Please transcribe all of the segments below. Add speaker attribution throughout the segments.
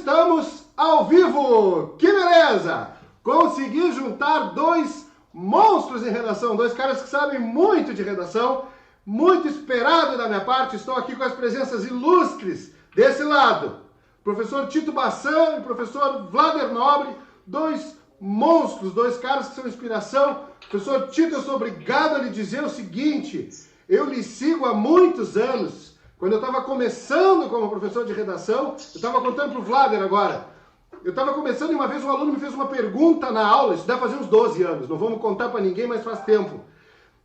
Speaker 1: estamos ao vivo! Que beleza! Consegui juntar dois monstros em redação, dois caras que sabem muito de redação, muito esperado da minha parte. Estou aqui com as presenças ilustres desse lado. Professor Tito Bassan e professor Vlader Nobre, dois monstros, dois caras que são inspiração. Professor Tito, eu sou obrigado a lhe dizer o seguinte, eu lhe sigo há muitos anos. Quando eu estava começando como professor de redação, eu estava contando para o Vlader agora, eu estava começando e uma vez um aluno me fez uma pergunta na aula, isso deve fazer uns 12 anos, não vamos contar para ninguém, mas faz tempo.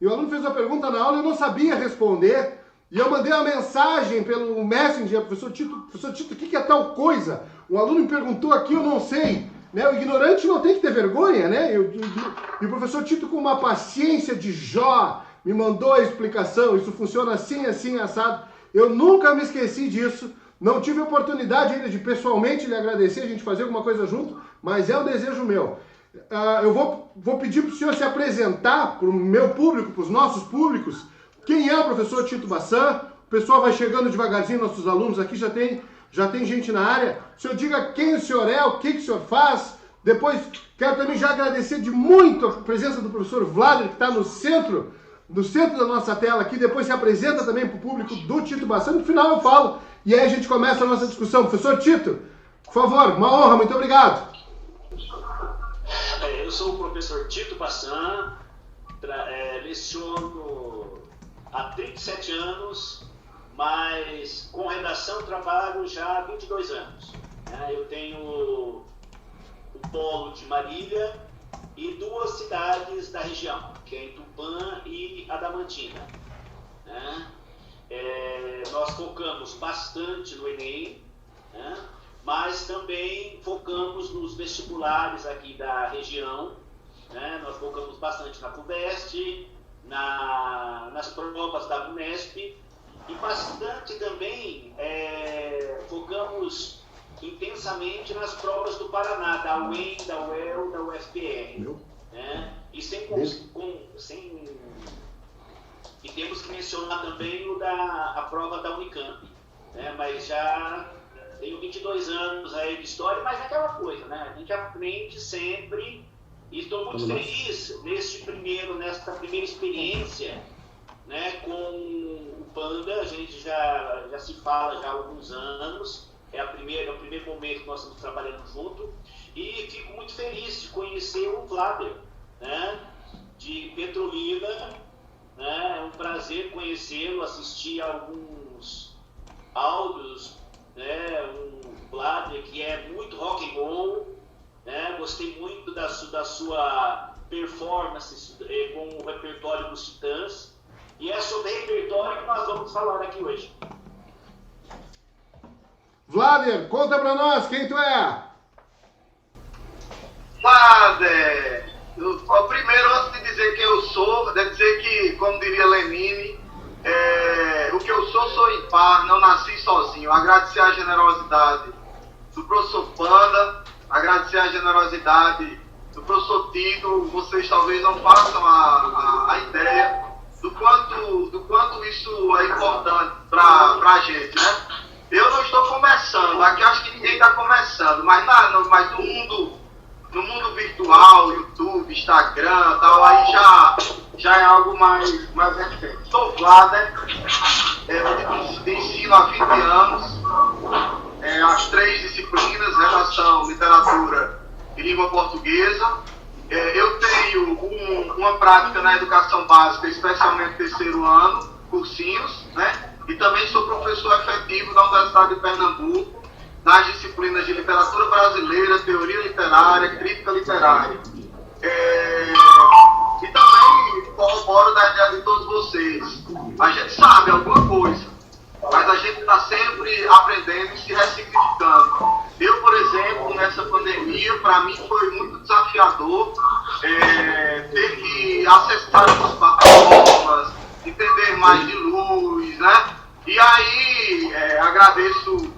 Speaker 1: E o aluno fez uma pergunta na aula e eu não sabia responder, e eu mandei uma mensagem pelo Messenger, professor Tito, o que é tal coisa? Um aluno me perguntou aqui, eu não sei. Né? O ignorante não tem que ter vergonha, né? E o professor Tito, com uma paciência de Jó, me mandou a explicação, isso funciona assim, assim, assado. Eu nunca me esqueci disso, não tive oportunidade ainda de pessoalmente lhe agradecer, a gente fazer alguma coisa junto, mas é um desejo meu. Eu vou pedir para o senhor se apresentar para o meu público, para os nossos públicos. Quem é o professor Tito Bassan? O pessoal vai chegando devagarzinho, nossos alunos aqui já tem gente na área. O senhor diga quem o senhor é, o que o senhor faz. Depois quero também já agradecer de muito a presença do professor Vlader, que está no centro da nossa tela aqui. Depois se apresenta também para o público do Tito Bassan. No final eu falo e aí a gente começa a nossa discussão. Professor Tito, por favor, uma honra, muito obrigado.
Speaker 2: Eu sou o professor Tito Bassan, leciono há 37 anos, mas com redação trabalho já há 22 anos. Eu tenho o polo de Marília e duas cidades da região, que é Itupã e Adamantina. Nós focamos bastante no Enem, mas também focamos nos vestibulares aqui da região. Nós focamos bastante na FUVEST, nas provas da Unesp e bastante também focamos intensamente nas provas do Paraná, da UEM, da UEL, da UFPR. E e temos que mencionar também a prova da Unicamp, mas já tenho 22 anos aí de história, mas é aquela coisa, a gente aprende sempre e estou muito feliz nesta primeira experiência, com o Panda. A gente já se fala já há alguns anos, é o primeiro momento que nós estamos trabalhando junto e fico muito feliz de conhecer o Vlader, de Petrolina. É um prazer conhecê-lo, assistir a alguns áudios, um Vlader que é muito rock and roll, gostei muito da sua performance com o repertório dos Titãs, e é sobre repertório que nós vamos falar aqui hoje.
Speaker 1: Vlader, conta pra nós quem tu é.
Speaker 3: Vlader, primeiro, antes de dizer quem eu sou, de dizer que, como diria Lenine, o que eu sou impar, não nasci sozinho. Agradecer a generosidade do professor Panda, agradecer a generosidade do professor Tito. Vocês talvez não façam a ideia do quanto isso é importante para a gente, Eu não estou começando, aqui acho que ninguém está começando, mas no mundo virtual, YouTube, Instagram, tal, aí já é algo mais recente. Sou Vlader, eu ensino há 20 anos, as 3 disciplinas, redação, literatura e língua portuguesa. Eu tenho uma prática na educação básica, especialmente terceiro ano, cursinhos, e também sou professor efetivo da Universidade de Pernambuco, nas disciplinas de literatura brasileira, teoria literária, crítica literária. E também corroboro da ideia de todos vocês. A gente sabe alguma coisa, mas a gente está sempre aprendendo e se ressignificando. Eu, por exemplo, nessa pandemia, para mim foi muito desafiador ter que acessar as plataformas, entender mais de luz, E aí, agradeço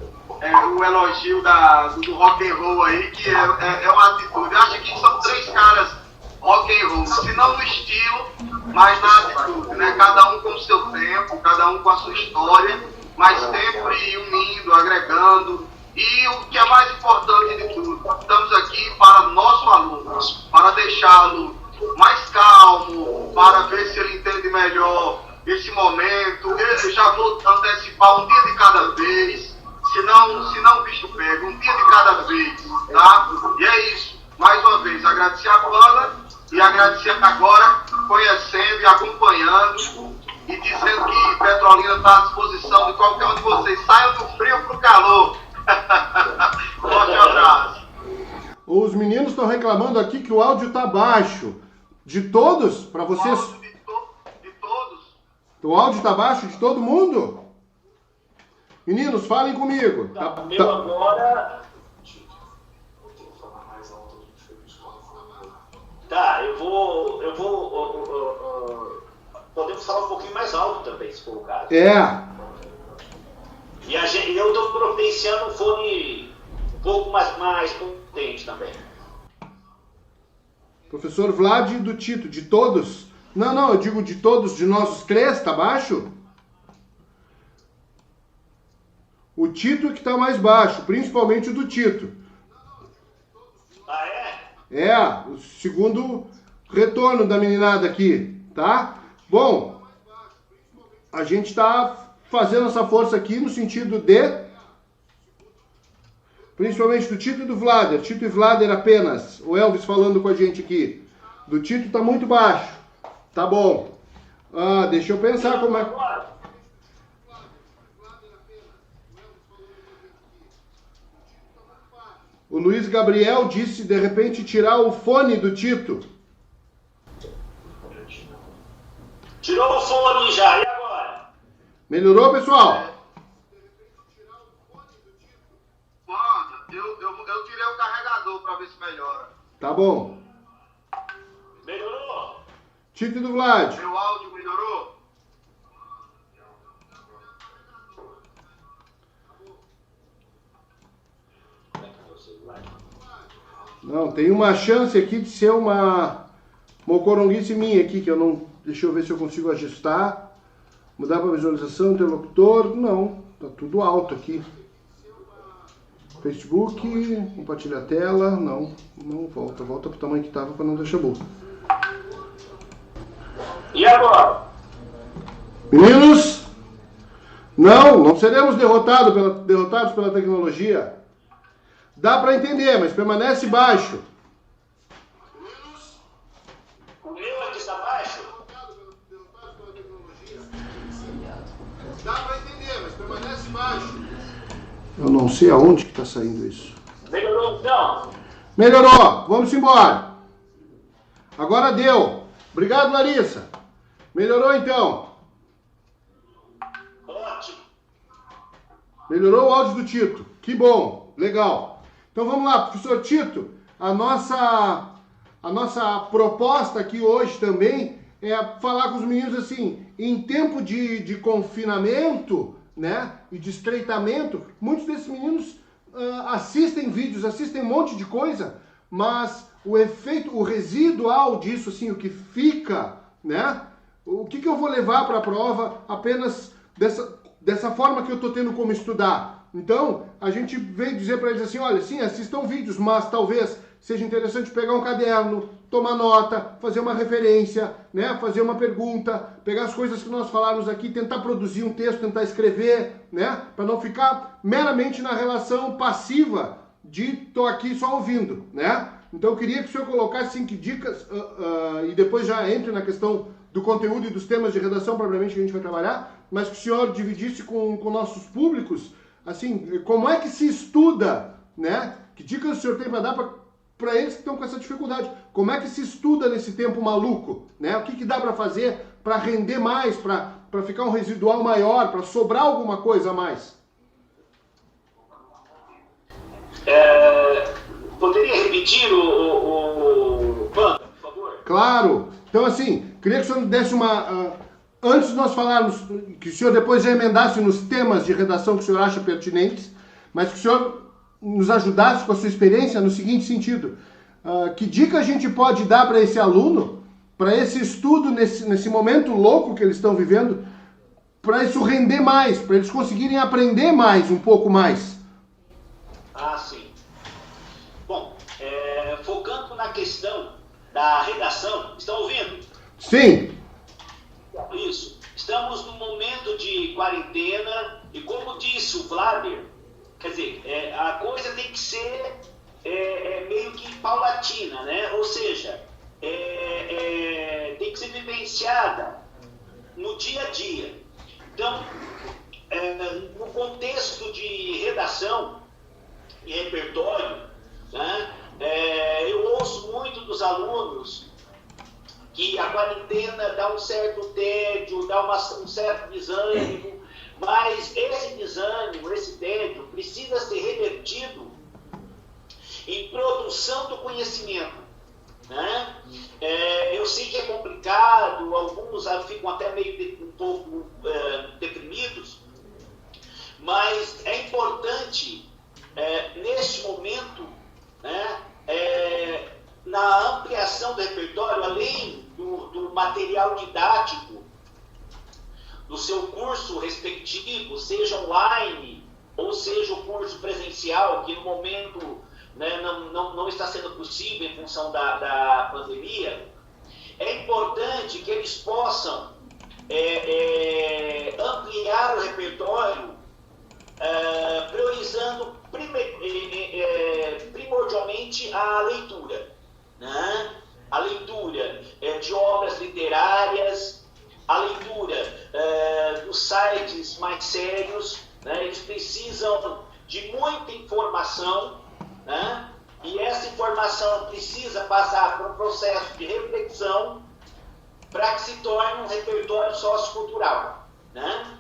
Speaker 3: o elogio do rock and roll aí, que é uma atitude. Eu acho que são 3 caras rock and roll, se não no estilo, mas na atitude, Cada um com o seu tempo, cada um com a sua história, mas sempre unindo, agregando. E o que é mais importante de tudo, estamos aqui para nosso aluno, para deixá-lo mais calmo, para ver se ele entende melhor esse momento. Eu já vou antecipar um dia de cada vez, senão o bicho pega, um dia de cada vez, tá? E é isso. Mais uma vez, agradecer a Pana e agradecer agora, conhecendo e acompanhando e dizendo que Petrolina está à disposição de qualquer um de vocês. Saiam do frio para o calor. Forte abraço.
Speaker 1: Os meninos estão reclamando aqui que o áudio está baixo. De todos? Para vocês?
Speaker 3: De todos.
Speaker 1: O áudio está baixo de todo mundo? Meninos, falem comigo.
Speaker 2: O meu agora... Tá, eu vou podemos falar um pouquinho mais alto também, se for o caso.
Speaker 1: É.
Speaker 2: E eu estou providenciando um fone um pouco mais potente também.
Speaker 1: Professor Vlad do Tito, de todos? Não, eu digo de todos, de nós os três, tá baixo? O Tito que está mais baixo, principalmente o do Tito.
Speaker 2: Ah, é?
Speaker 1: É, o segundo retorno da meninada aqui, tá? Bom, a gente está fazendo essa força aqui no sentido de... Principalmente do Tito e do Vlader. Tito e Vlader apenas. O Elvis falando com a gente aqui. Do Tito tá muito baixo. Tá bom. Deixa eu pensar como é... O Luiz Gabriel disse, de repente, tirar o fone do Tito.
Speaker 2: Tirou o fone já, e agora?
Speaker 1: Melhorou, pessoal?
Speaker 3: Eu tirei o carregador para ver se melhora.
Speaker 1: Tá bom.
Speaker 2: Melhorou?
Speaker 1: Tito e do Vlad.
Speaker 3: Meu áudio melhorou?
Speaker 1: Não, tem uma chance aqui de ser uma coronguice minha aqui, que eu não... Deixa eu ver se eu consigo ajustar. Mudar para visualização, interlocutor. Não, tá tudo alto aqui. Facebook, compartilhar a tela. Não volta. Volta pro tamanho que tava para não deixar burro.
Speaker 2: E agora?
Speaker 1: Meninos, não seremos derrotados pela tecnologia. Dá para entender, mas permanece baixo.
Speaker 2: O meu aqui está baixo?
Speaker 1: Dá para entender, mas permanece baixo. Eu não sei aonde que está saindo isso.
Speaker 2: Melhorou então?
Speaker 1: Melhorou, vamos embora. Agora deu. Obrigado, Larissa. Melhorou então.
Speaker 2: Ótimo.
Speaker 1: Melhorou o áudio do Tito. Que bom, legal. Então vamos lá, professor Tito. A nossa proposta aqui hoje também é falar com os meninos assim, em tempo de confinamento, né, e de estreitamento, muitos desses meninos assistem vídeos, assistem um monte de coisa, mas o efeito, o residual disso, assim, o que fica, né, o que eu vou levar para a prova apenas dessa forma que eu estou tendo como estudar. Então, a gente veio dizer para eles assim, olha, sim, assistam vídeos, mas talvez seja interessante pegar um caderno, tomar nota, fazer uma referência, né, fazer uma pergunta, pegar as coisas que nós falamos aqui, tentar produzir um texto, tentar escrever, né, para não ficar meramente na relação passiva de tô aqui só ouvindo, né. Então, eu queria que o senhor colocasse 5 dicas e depois já entre na questão do conteúdo e dos temas de redação, propriamente, que a gente vai trabalhar, mas que o senhor dividisse com nossos públicos, assim, como é que se estuda, né? Que dicas o senhor tem para dar para eles que estão com essa dificuldade? Como é que se estuda nesse tempo maluco, né? O que dá para fazer para render mais, para ficar um residual maior, para sobrar alguma coisa a mais?
Speaker 2: Poderia repetir o Panda, por favor?
Speaker 1: Claro. Então, assim, queria que o senhor desse uma... antes de nós falarmos, que o senhor depois já emendasse nos temas de redação que o senhor acha pertinentes, mas que o senhor nos ajudasse com a sua experiência no seguinte sentido. Que dica a gente pode dar para esse aluno, para esse estudo, nesse momento louco que eles estão vivendo, para isso render mais, para eles conseguirem aprender mais, um pouco mais?
Speaker 2: Ah, sim. Bom, focando na questão da redação, estão ouvindo?
Speaker 1: Sim.
Speaker 2: Isso. Estamos num momento de quarentena e, como disse o Vlader, quer dizer, a coisa tem que ser meio que paulatina, né? Ou seja, tem que ser vivenciada no dia a dia. Então, no contexto de redação e repertório, né, eu ouço muito dos alunos que a quarentena dá um certo tédio, dá um certo desânimo, mas esse desânimo, esse tédio, precisa ser revertido em produção do conhecimento. Né? Eu sei que é complicado, alguns ficam até meio um pouco deprimidos, mas é importante, neste momento, né, na ampliação do repertório, além do material didático do seu curso respectivo, seja online ou seja o curso presencial, que no momento, né, não está sendo possível em função da pandemia, é importante que eles possam ampliar o repertório, priorizando primordialmente a leitura, né? A leitura de obras literárias, a leitura dos sites mais sérios, né? Eles precisam de muita informação, né? E essa informação precisa passar por um processo de reflexão para que se torne um repertório sociocultural, né?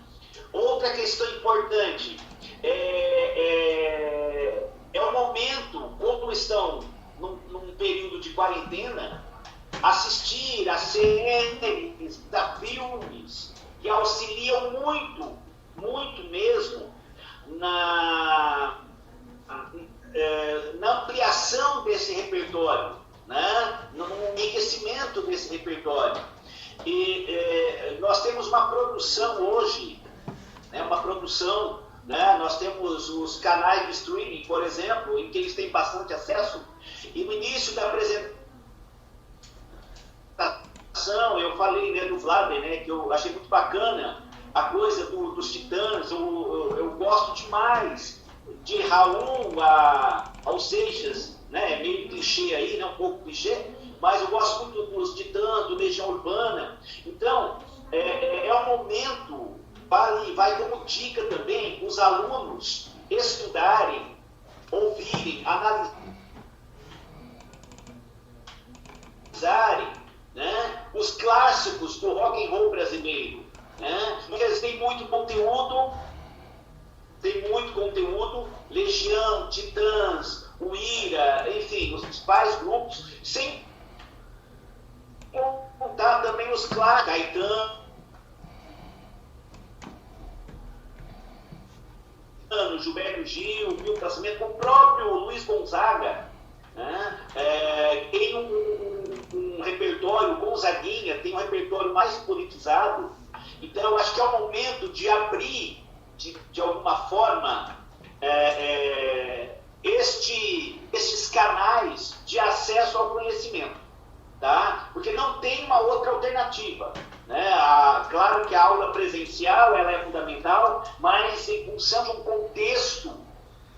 Speaker 2: Outra questão importante é o momento, como estão num período de quarentena, assistir a séries, a filmes que auxiliam muito, muito mesmo na ampliação desse repertório, né? No enriquecimento desse repertório. E nós temos uma produção hoje, né? Uma produção, né? Nós temos os canais de streaming, por exemplo, em que eles têm bastante acesso, e no início da apresentação eu falei, né, do Vlader, né, que eu achei muito bacana a coisa dos Titãs. Eu gosto demais de Raul ao Seixas, né, meio clichê aí, né, um pouco clichê, mas eu gosto muito dos Titãs, do Legião Urbana. Então, é um momento, vai como dica também, os alunos estudarem, ouvirem, analisarem, né, os clássicos do rock and roll brasileiro, né, porque eles têm muito conteúdo, Legião, Titãs, o Ira, enfim, os principais grupos, sem contar também os clássicos, Caetano, Gilberto Gil, Milton Nascimento, o próprio Luiz Gonzaga, né? Tem um repertório, Gonzaguinha tem um repertório mais politizado. Então eu acho que é o momento de abrir, de alguma forma, estes canais de acesso ao conhecimento, tá? Porque não tem uma outra alternativa, né? Claro que a aula presencial ela é fundamental, mas em função de um contexto,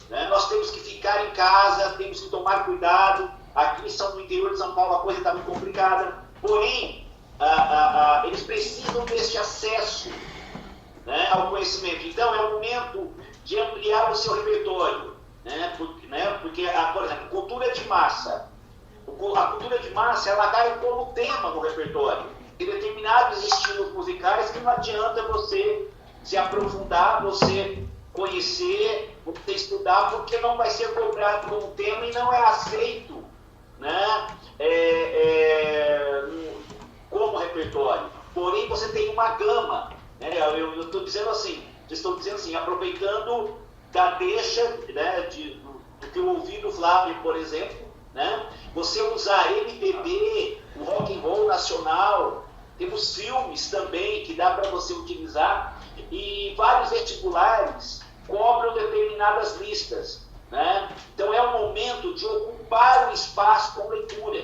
Speaker 2: né, nós temos que ficar em casa, temos que tomar cuidado. Aqui no interior de São Paulo a coisa está muito complicada, porém eles precisam deste acesso, né, ao conhecimento. Então é o momento de ampliar o seu repertório, né? Porque por exemplo, cultura de massa. A cultura de massa ela cai como tema no repertório. Tem determinados estilos musicais que não adianta você se aprofundar, você conhecer, você estudar, porque não vai ser cobrado como tema e não é aceito, né, como repertório. Porém, você tem uma gama, né? Eu estou dizendo assim, aproveitando da deixa, né, do que eu ouvi do Flávio, por exemplo, né? Você usar MPB, o rock and roll nacional, temos filmes também que dá para você utilizar, e vários vestibulares cobram determinadas listas, né? Então é o momento de ocupar o espaço com leitura.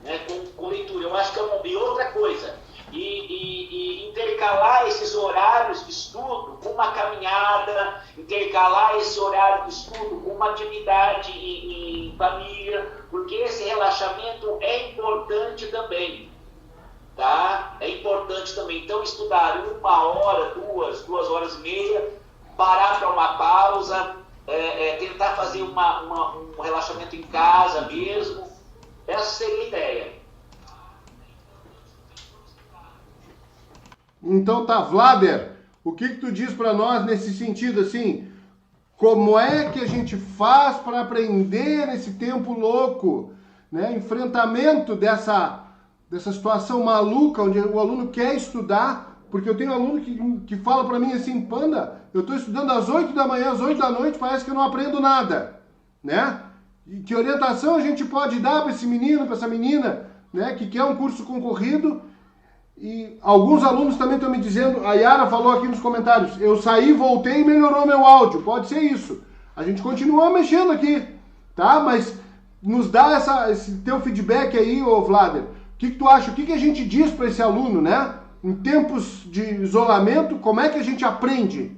Speaker 2: Né? Com leitura. Eu acho que é uma... E outra coisa, e intercalar esses horários de estudo com uma caminhada, intercalar esse horário de estudo com uma atividade em família, porque esse relaxamento é importante também. Tá? É importante também. Então, estudar 1 hora, 2 horas e meia, parar para uma pausa, tentar fazer um relaxamento em casa mesmo. Essa seria a ideia.
Speaker 1: Então tá, Vlader, o que tu diz para nós nesse sentido, assim, como é que a gente faz para aprender nesse tempo louco, né? Enfrentamento dessa situação maluca, onde o aluno quer estudar, porque eu tenho aluno que fala para mim assim, Panda, eu estou estudando às 8 da manhã, às 8 da noite, parece que eu não aprendo nada, né? E que orientação a gente pode dar para esse menino, para essa menina, né, que quer um curso concorrido? E alguns alunos também estão me dizendo, a Yara falou aqui nos comentários, eu saí, voltei e melhorou meu áudio. Pode ser isso. A gente continua mexendo aqui, tá? Mas nos dá esse teu feedback aí, ô Vlader. O que tu acha? O que a gente diz para esse aluno, né? Em tempos de isolamento, como é que a gente aprende?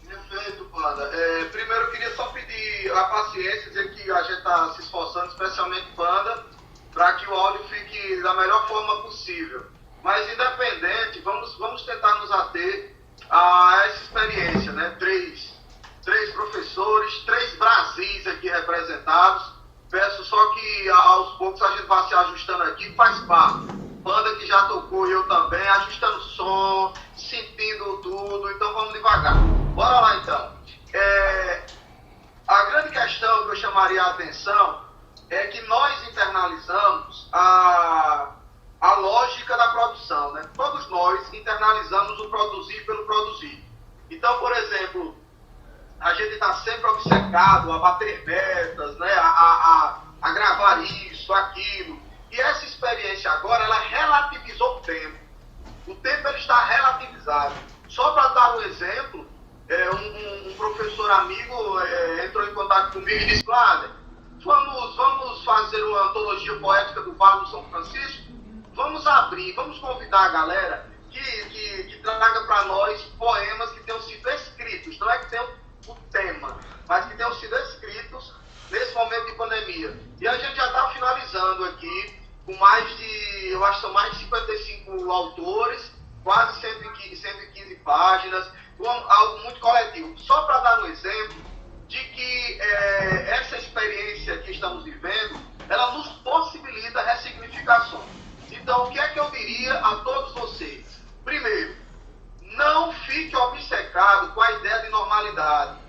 Speaker 3: Perfeito, Panda. Primeiro eu queria só pedir a paciência, dizer que a gente está se esforçando, especialmente Panda, para que o áudio fique da melhor forma possível. Mas, independente, vamos tentar nos ater a essa experiência, né? Três professores, 3 Brasis aqui representados. Peço só que, aos poucos, a gente vá se ajustando aqui, faz parte. Banda que já tocou e eu também, ajustando o som, sentindo tudo, então vamos devagar. Bora lá, então. A grande questão que eu chamaria a atenção é que nós internalizamos a lógica da produção, né? Todos nós internalizamos o produzir pelo produzir. Então, por exemplo, a gente está sempre obcecado a bater metas, né? a gravar isso, aquilo. E essa experiência agora, ela relativizou o tempo. O tempo ele está relativizado. Só para dar um exemplo, um professor amigo entrou em contato comigo e disse, Vlader, vamos fazer uma antologia poética do Vale do São Francisco? Vamos convidar a galera que traga para nós poemas que tenham sido escritos, não é que tenham o tema, mas que tenham sido escritos nesse momento de pandemia. E a gente já está finalizando aqui com eu acho que são mais de 55 autores, quase 115 páginas, algo muito coletivo. Só para dar um exemplo de que essa experiência que estamos vivendo, ela nos possibilita ressignificações. Então, o que é que eu diria a todos vocês? Primeiro, não fique obcecado com a ideia de normalidade.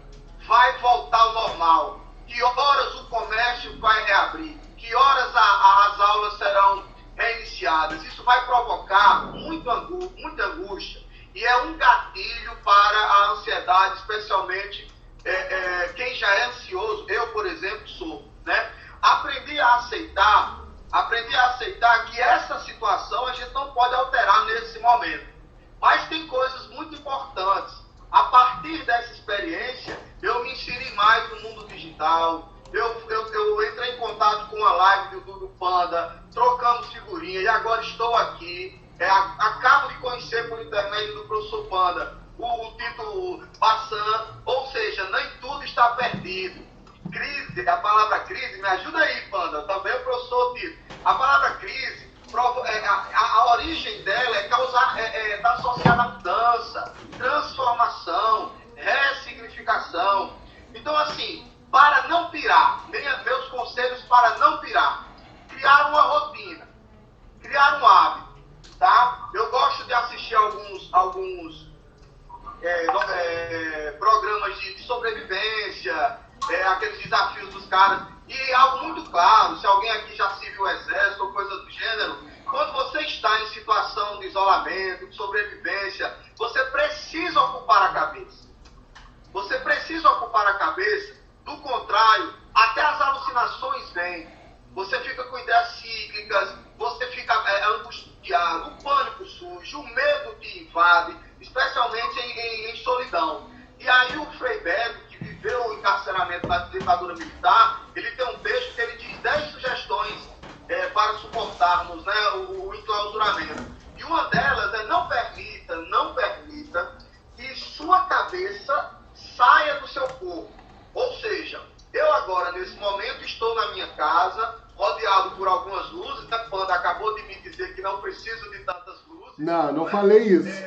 Speaker 3: Vai voltar ao normal. Que horas o comércio vai reabrir? Que horas as aulas serão reiniciadas? Isso vai provocar muita angústia. E é um gatilho para a ansiedade, especialmente quem já é ansioso. Eu, por exemplo, sou. Né? Aprendi a aceitar que essa situação a gente não pode alterar nesse momento. Mas tem coisas muito importantes. A partir dessa experiência, eu me inseri mais no mundo digital. Eu entrei em contato com a live do Panda, trocamos figurinha e agora estou aqui. Acabo de conhecer por intermédio do professor Panda o Tito Bassan, ou seja, nem tudo está perdido. Crise, a palavra crise, me ajuda aí, Panda, também o professor Tito. A palavra crise, a origem dela está associada à mudança, transformação, ressignificação. Então, assim, para não pirar, meus conselhos para não pirar, criar uma rotina, criar um hábito, tá? Eu gosto de assistir alguns programas de sobrevivência, aqueles desafios dos caras, e algo muito claro, se alguém aqui já serviu o exército ou coisa do gênero, quando você está em situação de isolamento, de sobrevivência, você precisa ocupar a cabeça. Você precisa ocupar a cabeça, do contrário, até as alucinações vêm. Você fica com ideias cíclicas, você fica angustiado, o pânico surge, o medo te invade, especialmente em solidão. enquadramento da ditadura militar, ele tem um texto que ele diz 10 sugestões para suportarmos, né, o enclausuramento. E uma delas é não permita que sua cabeça saia do seu corpo. Ou seja, eu agora, nesse momento, estou na minha casa, rodeado por algumas luzes, a Panda acabou de me dizer que não preciso de tantas luzes.
Speaker 1: Não
Speaker 3: né?
Speaker 1: falei isso.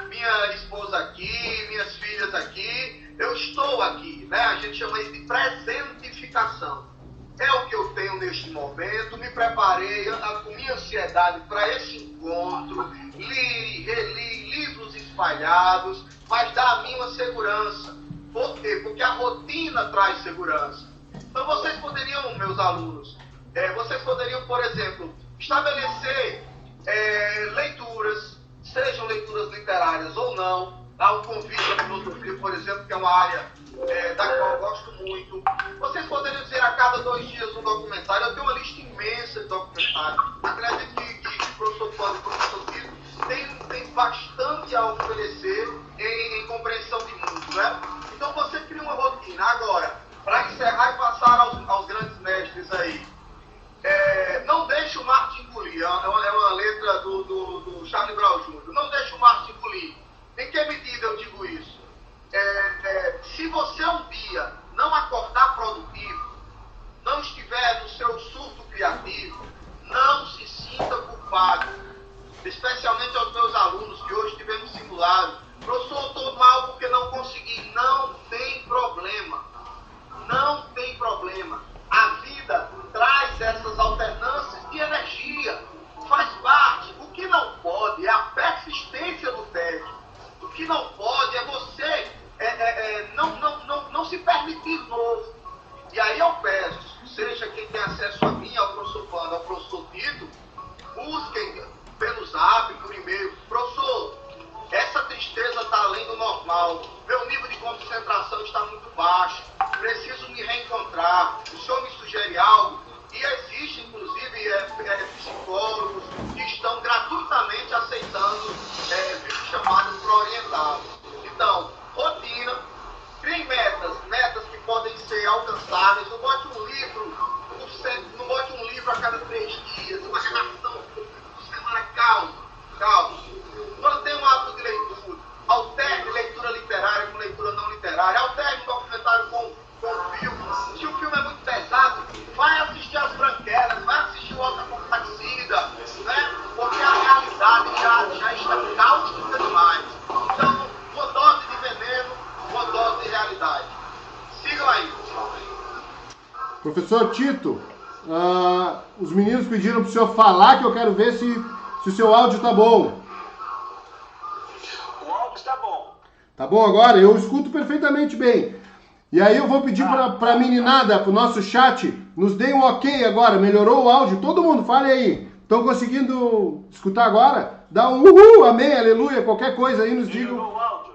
Speaker 3: Minha esposa aqui, minhas filhas aqui, eu estou aqui, né? A gente chama isso de presentificação. É o que eu tenho neste momento, me preparei com minha ansiedade para esse encontro, li, reli, livros espalhados, mas dá a mim uma segurança. Por quê? Porque a rotina traz segurança. Então vocês poderiam, meus alunos, vocês poderiam, por exemplo, estabelecer leituras, sejam leituras literárias ou não. Há um convite à filosofia, por exemplo, que é uma área da qual eu gosto muito. Vocês poderiam dizer a cada 2 dias um documentário. Eu tenho uma lista imensa de documentários. Acredito que o professor Panda e o professor Tito tem bastante a oferecer em compreensão de mundo, né? Então você cria uma rotina. Agora, para encerrar e passar aos grandes mestres aí, não deixe o mar te engolir. É uma letra do Charlie Brown Jr. Não deixe o mar te engolir. Em que medida eu digo isso? Se você um dia não acordar produtivo, não estiver no seu surto criativo, não se sinta culpado. Especialmente aos meus alunos que hoje tivemos simulado. Professor, eu estou mal porque não consegui. Não tem problema. Não tem problema. A vida traz essas alternâncias de energia. Faz parte. O que não pode é a persistência do tédio. O que não pode é você não se permitir novo. E aí eu peço, seja quem tem acesso a mim, ao professor Panda, ao professor Tito, busquem pelo Zap, por e-mail. Professor, essa tristeza está além do normal. Meu nível de concentração está muito baixo. Preciso me reencontrar. O senhor me sugere algo? E existe, inclusive, psicólogos que estão gratuitamente aceitando videochamadas para orientá-los. Então, rotina, criem metas que podem ser alcançáveis. Não bote um livro a cada 3 dias, uma redação por semana. Calma. Quando tem um hábito de leitura, alterne leitura literária com leitura não literária, alterne um documentário com filme. Se o filme é muito pesado, vai assistir As Branquelas, vai assistir o Alta Compadecida, né? Porque a realidade já está cáustica demais. Então, uma dose de veneno, uma dose de realidade. Sigam aí.
Speaker 1: Professor Tito, os meninos pediram para o senhor falar, que eu quero ver se o seu áudio está bom.
Speaker 2: O áudio está bom.
Speaker 1: Tá bom agora? Eu escuto perfeitamente bem. E aí eu vou pedir para a meninada, para o nosso chat, nos deem um ok agora. Melhorou o áudio? Todo mundo, fale aí. Estão conseguindo escutar agora? Dá um uhul, amém, aleluia, qualquer coisa aí, nos digam.
Speaker 2: Melhorou o áudio?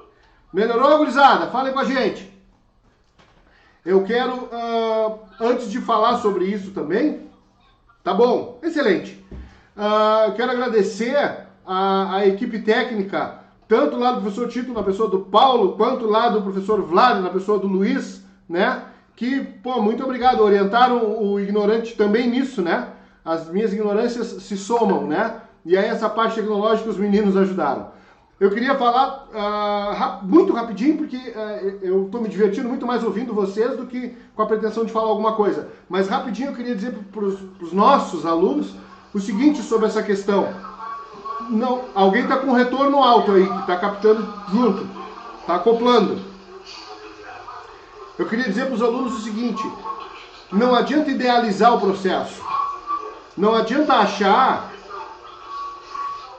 Speaker 1: Melhorou, gurizada? Falem com a gente. Eu quero, antes de falar sobre isso também, tá bom, excelente. Eu quero agradecer a equipe técnica, tanto lá do professor Tito, na pessoa do Paulo, quanto lá do professor Vlad, na pessoa do Luiz, né? Que, muito obrigado, orientaram o ignorante também nisso, né? As minhas ignorâncias se somam, né? E aí essa parte tecnológica os meninos ajudaram. Eu queria falar muito rapidinho, porque eu estou me divertindo muito mais ouvindo vocês do que com a pretensão de falar alguma coisa. Mas rapidinho eu queria dizer para os nossos alunos o seguinte sobre essa questão. Não, alguém está com um retorno alto aí, que está captando junto, está acoplando. Eu queria dizer para os alunos o seguinte: não adianta idealizar o processo. Não adianta achar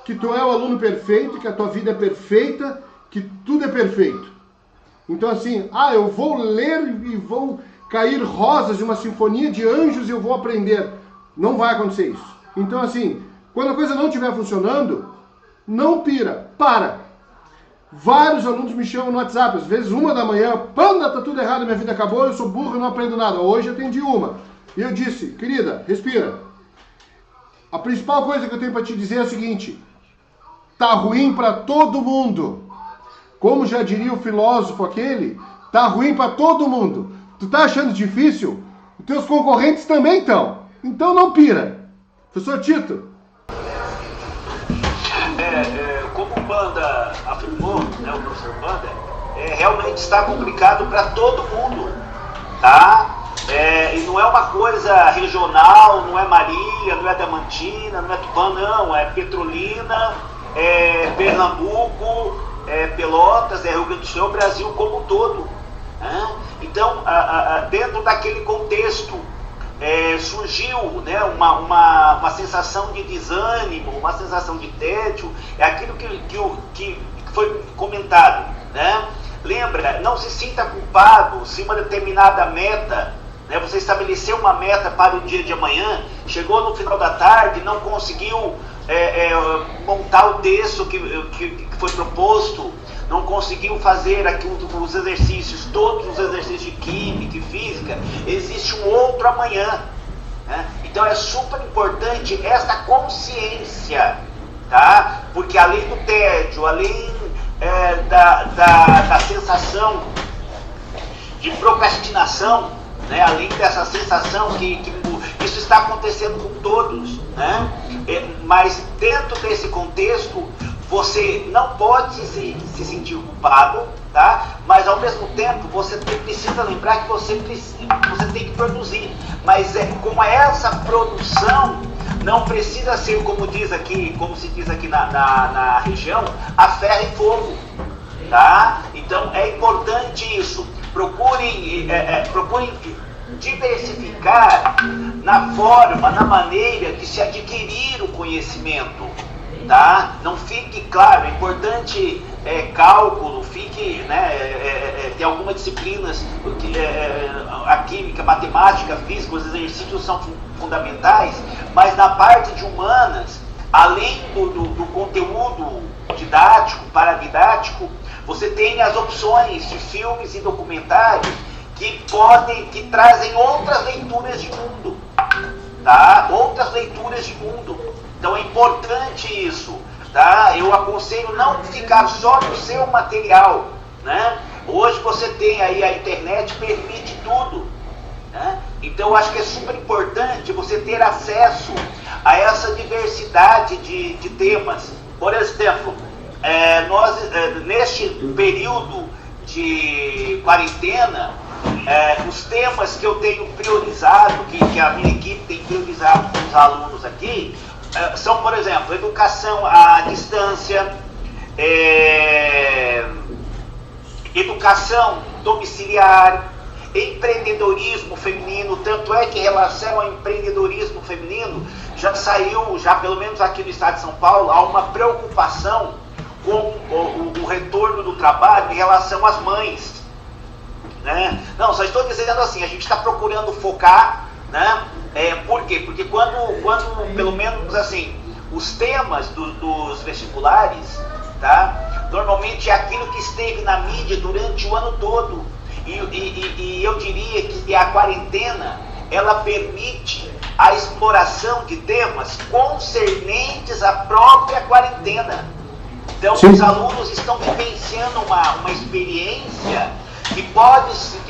Speaker 1: que tu é o aluno perfeito, que a tua vida é perfeita, que tudo é perfeito. Então assim, eu vou ler e vão cair rosas de uma sinfonia de anjos e eu vou aprender. Não vai acontecer isso. Então assim, quando a coisa não estiver funcionando, não pira, para. Vários alunos me chamam no WhatsApp, às vezes 1 da manhã, Panda, tá tudo errado, minha vida acabou, eu sou burro e não aprendo nada. Hoje atendi uma. E eu disse, querida, respira. A principal coisa que eu tenho para te dizer é o seguinte: tá ruim para todo mundo. Como já diria o filósofo aquele, Tá ruim para todo mundo. Tu tá achando difícil? Os teus concorrentes também estão. Então não pira. Professor Tito.
Speaker 2: Como o Banda afirmou, né, o professor Banda, realmente está complicado para todo mundo, tá? E não é uma coisa regional, não é Marília, não é Diamantina, não é Tupã, não. É Petrolina, Pernambuco, Pelotas, Rio Grande do Sul, Brasil como um todo. Né? Então, dentro daquele contexto, surgiu, né, uma sensação de desânimo, uma sensação de tédio, aquilo que foi comentado. Né? Lembra, não se sinta culpado se uma determinada meta, né, você estabeleceu uma meta para o dia de amanhã, chegou no final da tarde, não conseguiu montar o texto que foi proposto, não conseguiu fazer os exercícios, todos os exercícios de química e física, existe um outro amanhã. Né? Então é super importante essa consciência, tá? Porque além do tédio, além da sensação de procrastinação, né? Além dessa sensação que isso está acontecendo com todos, né? Mas dentro desse contexto, você não pode se sentir culpado, tá? Mas ao mesmo tempo você precisa lembrar que você tem que produzir. Mas com essa produção não precisa ser como se diz aqui na região, a ferro e fogo, tá? Então é importante isso. Procurem diversificar na forma, na maneira de se adquirir o conhecimento. Tá? Não fique, claro, é importante cálculo, fique, né, tem algumas disciplinas, a química, a matemática, a física, os exercícios são fundamentais, mas na parte de humanas, além do conteúdo didático, paradidático, você tem as opções de filmes e documentários que trazem outras leituras de mundo, tá? Outras leituras de mundo. Então é importante isso, tá? Eu aconselho não ficar só no seu material, né? Hoje você tem aí, a internet permite tudo, né? Então eu acho que é super importante você ter acesso a essa diversidade de temas. Por exemplo, nós neste período de quarentena, os temas que eu tenho priorizado, que a minha equipe tem priorizado com os alunos aqui, são, por exemplo, educação à distância, educação domiciliar, empreendedorismo feminino. Tanto é que em relação ao empreendedorismo feminino, já saiu, pelo menos aqui no estado de São Paulo, há uma preocupação com o retorno do trabalho em relação às mães. Né? Não, só estou dizendo assim, a gente está procurando focar, né? Por quê? Porque quando pelo menos assim, os temas dos vestibulares, tá? Normalmente é aquilo que esteve na mídia durante o ano todo. E eu diria que a quarentena, ela permite a exploração de temas concernentes à própria quarentena. Então, os alunos estão vivenciando uma experiência que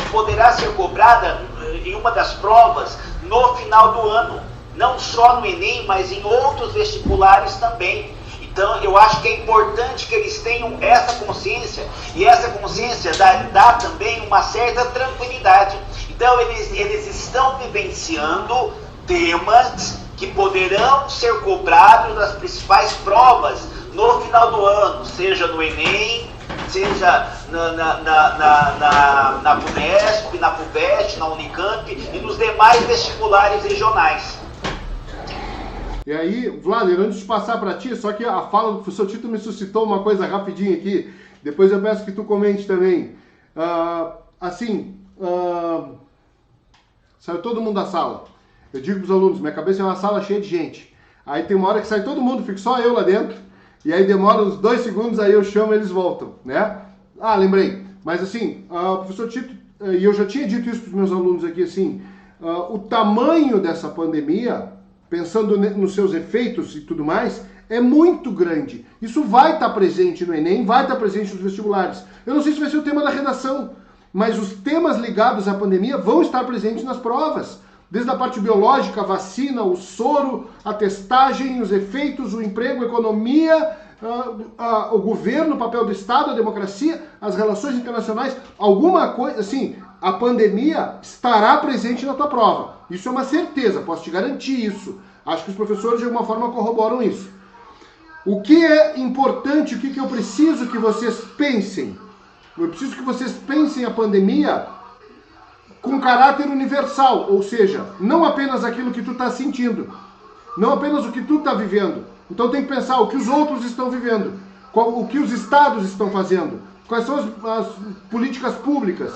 Speaker 2: poderá ser cobrada em uma das provas no final do ano, não só no Enem, mas em outros vestibulares também. Então eu acho que é importante que eles tenham essa consciência, e essa consciência dá também uma certa tranquilidade. Então eles estão vivenciando temas que poderão ser cobrados nas principais provas no final do ano, seja no Enem, seja na FUNESP, na FUVEST, na Unicamp e nos demais vestibulares regionais.
Speaker 1: E aí, Vladimir, antes de passar para ti, só que a fala do professor Tito me suscitou uma coisa rapidinho aqui, depois eu peço que tu comente também. Saiu todo mundo da sala. Eu digo para os alunos, minha cabeça é uma sala cheia de gente. Aí tem uma hora que sai todo mundo, fica só eu lá dentro, e aí demora uns 2 segundos, aí eu chamo e eles voltam, né? Lembrei. Mas assim, o professor Tito, e eu já tinha dito isso para os meus alunos aqui, assim, o tamanho dessa pandemia, pensando nos seus efeitos e tudo mais, é muito grande. Isso vai estar presente no Enem, vai estar presente nos vestibulares. Eu não sei se vai ser o tema da redação. mas os temas ligados à pandemia vão estar presentes nas provas. Desde a parte biológica, a vacina, o soro, a testagem, os efeitos, o emprego, a economia, o governo, o papel do Estado, a democracia, as relações internacionais, alguma coisa, assim, a pandemia estará presente na tua prova. Isso é uma certeza, posso te garantir isso. Acho que os professores de alguma forma corroboram isso. O que é importante, o que eu preciso que vocês pensem? Eu preciso que vocês pensem a pandemia com caráter universal, ou seja, não apenas aquilo que tu está sentindo, não apenas o que tu está vivendo. Então tem que pensar o que os outros estão vivendo, o que os estados estão fazendo, quais são as políticas públicas,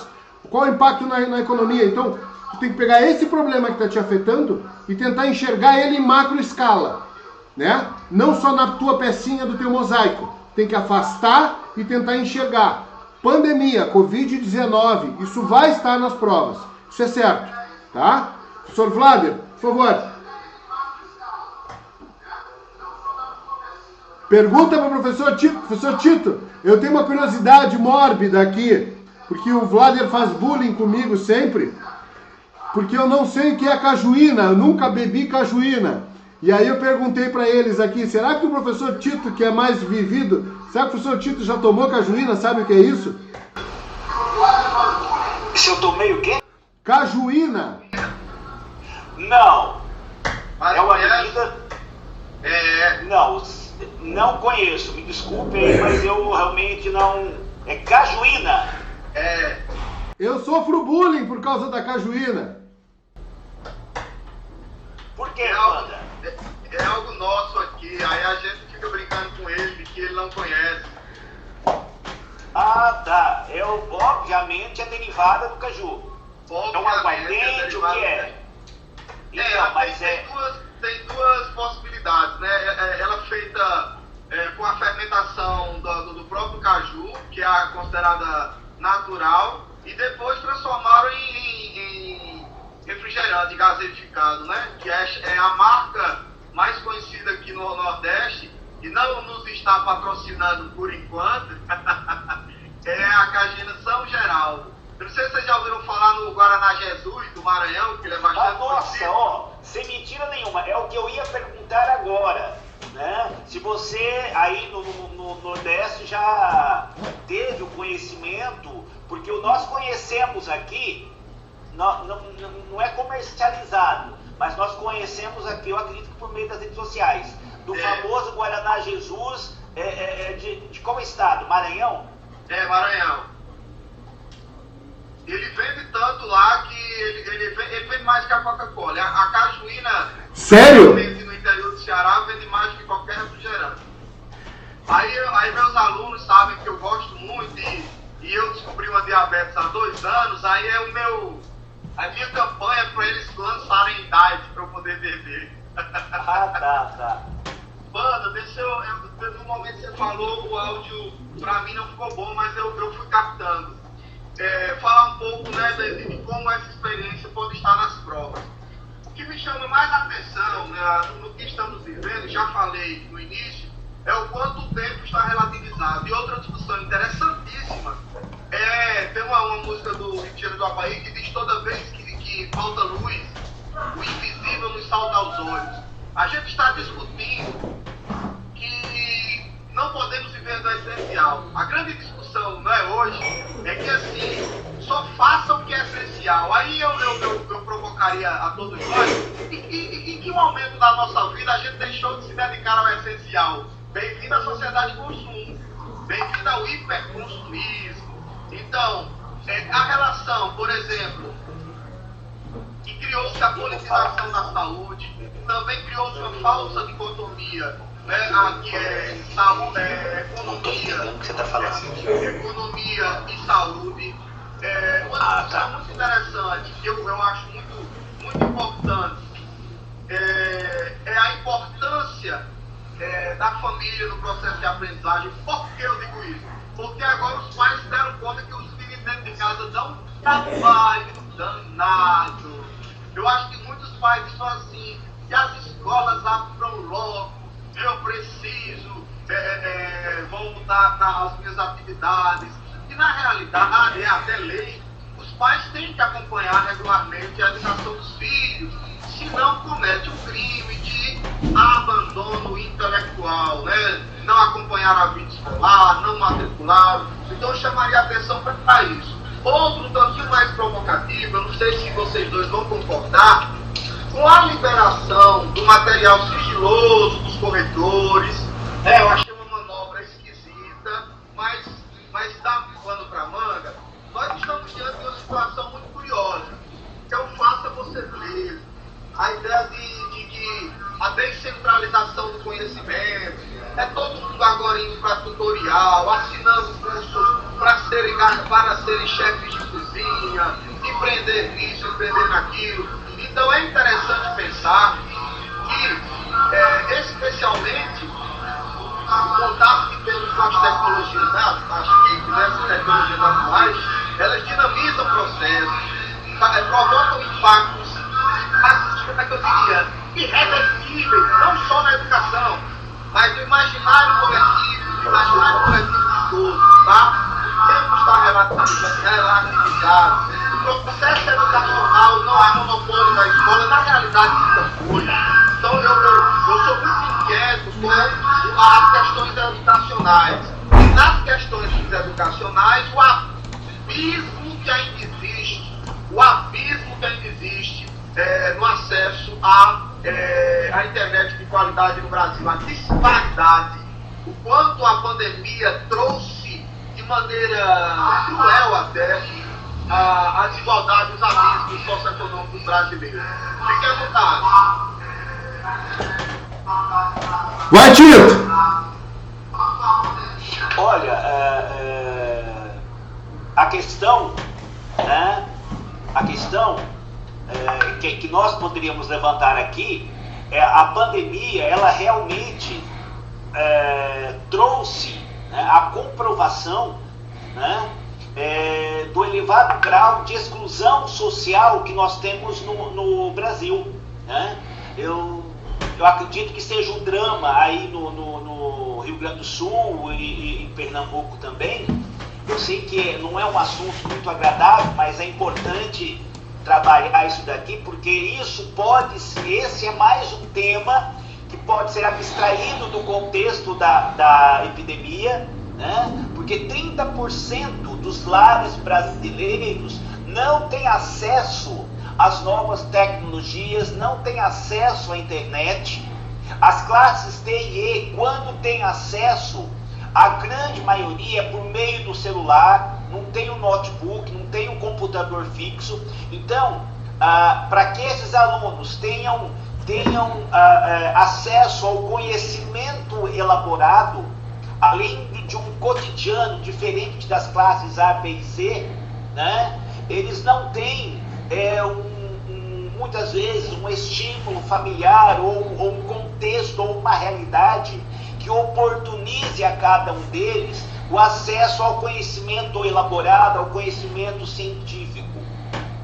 Speaker 1: qual o impacto na economia. Então tu tem que pegar esse problema que está te afetando e tentar enxergar ele em macro escala, né? Não só na tua pecinha do teu mosaico. Tem que afastar e tentar enxergar. Pandemia, Covid-19, isso vai estar nas provas. Isso é certo, tá? Professor Vlader, por favor. Pergunta para o professor Tito. Professor Tito, eu tenho uma curiosidade mórbida aqui, porque o Vlader faz bullying comigo sempre, porque eu não sei o que é cajuína, eu nunca bebi cajuína. E aí eu perguntei para eles aqui, será que o professor Tito, que é mais vivido, será que o professor Tito já tomou cajuína? Sabe o que é isso?
Speaker 2: Se eu tomei o quê?
Speaker 1: Cajuína.
Speaker 2: Não.
Speaker 3: Mas
Speaker 2: É uma
Speaker 3: conhece?
Speaker 2: bebida... Não conheço, me desculpem, mas eu realmente não... É cajuína.
Speaker 1: Eu sofro bullying por causa da cajuína.
Speaker 2: Por que,
Speaker 3: É
Speaker 2: Wanda?
Speaker 3: algo nosso aqui, aí a gente fica brincando com ele, que ele não conhece.
Speaker 2: Ah, tá. Obviamente é derivada do caju. É um
Speaker 3: Obviamente,
Speaker 2: aguardente, o que é? Então, mas
Speaker 3: tem duas possibilidades, né? Ela é feita com a fermentação do próprio caju, que é considerada natural, e depois transformaram em refrigerante gaseificado, né? Que é a marca mais conhecida aqui no Nordeste, e não nos está patrocinando por enquanto, é a Cajina São Geraldo. Eu não sei se vocês já ouviram falar no Guaraná Jesus, do Maranhão, que ele é bastante
Speaker 2: nossa, ó, sem mentira nenhuma, é o que eu ia perguntar agora, né? Se você aí no Nordeste já teve o conhecimento, porque nós conhecemos aqui, não é comercializado, mas nós conhecemos aqui, eu acredito que por meio das redes sociais, do famoso Guaraná Jesus, de qual estado? Maranhão?
Speaker 3: Maranhão. Ele vende tanto lá que ele vende mais que a Coca-Cola. A cajuína,
Speaker 1: Sério?
Speaker 3: vende no interior do Ceará, vende mais que qualquer refrigerante. Aí meus alunos sabem que eu gosto muito e eu descobri uma diabetes há 2 anos, aí a minha campanha é para eles lançarem diet para eu poder beber.
Speaker 2: Tá.
Speaker 3: Banda, no momento que você falou, o áudio para mim não ficou bom, mas eu fui captando. Falar um pouco, né, de como essa experiência pode estar nas provas. O que me chama mais a atenção, né, no que estamos vivendo, já falei no início, é o quanto o tempo está relativizado. E outra discussão interessantíssima tem uma música do Rio do Havaí que diz: toda vez que falta luz, o invisível nos salta aos olhos. A gente está discutindo que não podemos viver do essencial. A grande discussão, né, hoje é que assim, só faça o que é essencial. Aí eu provocaria a todos nós, em que momento da nossa vida a gente deixou de se dedicar ao essencial? Bem-vindo à sociedade de consumo, bem-vindo ao hiperconsumismo. Então, a relação, por exemplo, que criou-se a politização da saúde, também criou-se uma falsa dicotomia, né, que é saúde, economia e saúde. Uma discussão muito interessante, que eu acho muito importante, é a importância da família no processo de aprendizagem. Por que eu digo isso? Porque agora os pais se deram conta que os filhos dentro de casa dão um trabalho danado. Eu acho que muitos pais estão assim, que as escolas abram logo, eu preciso voltar às minhas atividades. E na realidade é até lei pais têm que acompanhar regularmente a educação dos filhos, senão comete um crime de abandono intelectual, né? Não acompanhar a vida escolar, não matricular. Então eu chamaria a atenção para isso. Outro um tantinho mais provocativo, eu não sei se vocês dois vão concordar, com a liberação do material sigiloso dos corretores, eu achei uma manobra esquisita, mas dá pano para manga. Nós estamos diante de uma situação muito curiosa, que é o faça você ler, a ideia de que a descentralização do conhecimento, todo mundo agora indo para tutorial, assinando cursos para serem chefes de cozinha, empreender nisso, empreender naquilo. Então é interessante pensar que, especialmente, o contato que temos com as tecnologias, né, as TIC, essas tecnologias atuais, elas dinamizam o processo, provocam impactos, como é que eu diria, irreversíveis, não só na educação, mas no imaginário coletivo de todos, tá? O tempo está relativizado. O processo educacional não é monopólio da escola, na realidade nunca foi. Então eu sou muito inquieto com as questões educacionais. E nas questões educacionais, o abismo que ainda existe no acesso à internet de qualidade no Brasil, a disparidade, o quanto a pandemia trouxe de maneira cruel até a desigualdade, os abismos socioeconômicos brasileiros. Fique à vontade.
Speaker 1: Vai, Tito!
Speaker 2: Olha, a questão, né? Que nós poderíamos levantar aqui é a pandemia. Ela realmente trouxe, né, a comprovação, né, do elevado grau de exclusão social que nós temos no Brasil, né? Eu acredito que seja um drama aí no Rio Grande do Sul e em Pernambuco também. Eu sei que não é um assunto muito agradável, mas é importante trabalhar isso daqui, porque esse é mais um tema que pode ser abstraído do contexto da epidemia, né? Porque 30% dos lares brasileiros não têm acesso às novas tecnologias, não têm acesso à internet. As classes T e E, quando têm acesso, a grande maioria é por meio do celular, não tem um notebook, não tem um computador fixo. Então, para que esses alunos tenham acesso ao conhecimento elaborado, além de um cotidiano diferente das classes A, B e C, né, eles não têm muitas vezes um estímulo familiar ou um contexto ou uma realidade que oportunize a cada um deles o acesso ao conhecimento elaborado, ao conhecimento científico,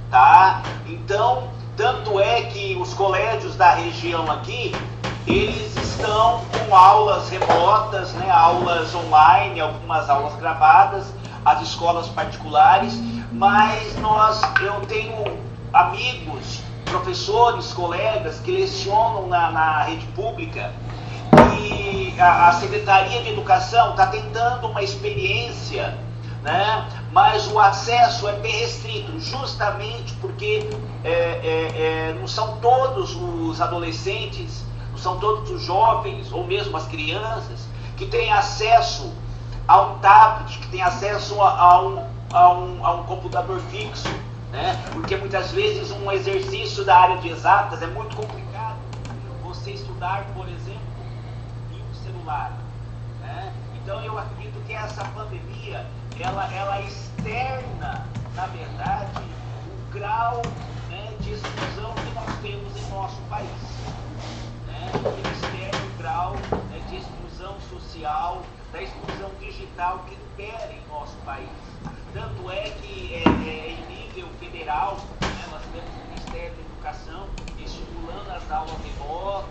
Speaker 2: tá? Então, tanto é que os colégios da região aqui, eles estão com aulas remotas, né, aulas online, algumas aulas gravadas, as escolas particulares, mas eu tenho amigos, professores, colegas que lecionam na rede pública, e a Secretaria de Educação está tentando uma experiência, né? Mas o acesso é bem restrito, justamente porque não são todos os adolescentes, não são todos os jovens, ou mesmo as crianças, que têm acesso a um tablet, que têm acesso a um computador fixo, né? Porque muitas vezes um exercício da área de exatas é muito complicado. Você estudar, por exemplo, celular, né? Então eu acredito que essa pandemia ela externa, na verdade, o grau, né, de exclusão que nós temos em nosso país, né? Ele externa o grau, né, de exclusão social, da exclusão digital que impera em nosso país. Tanto é que em nível federal, né, nós temos o Ministério da Educação estimulando as aulas remotas,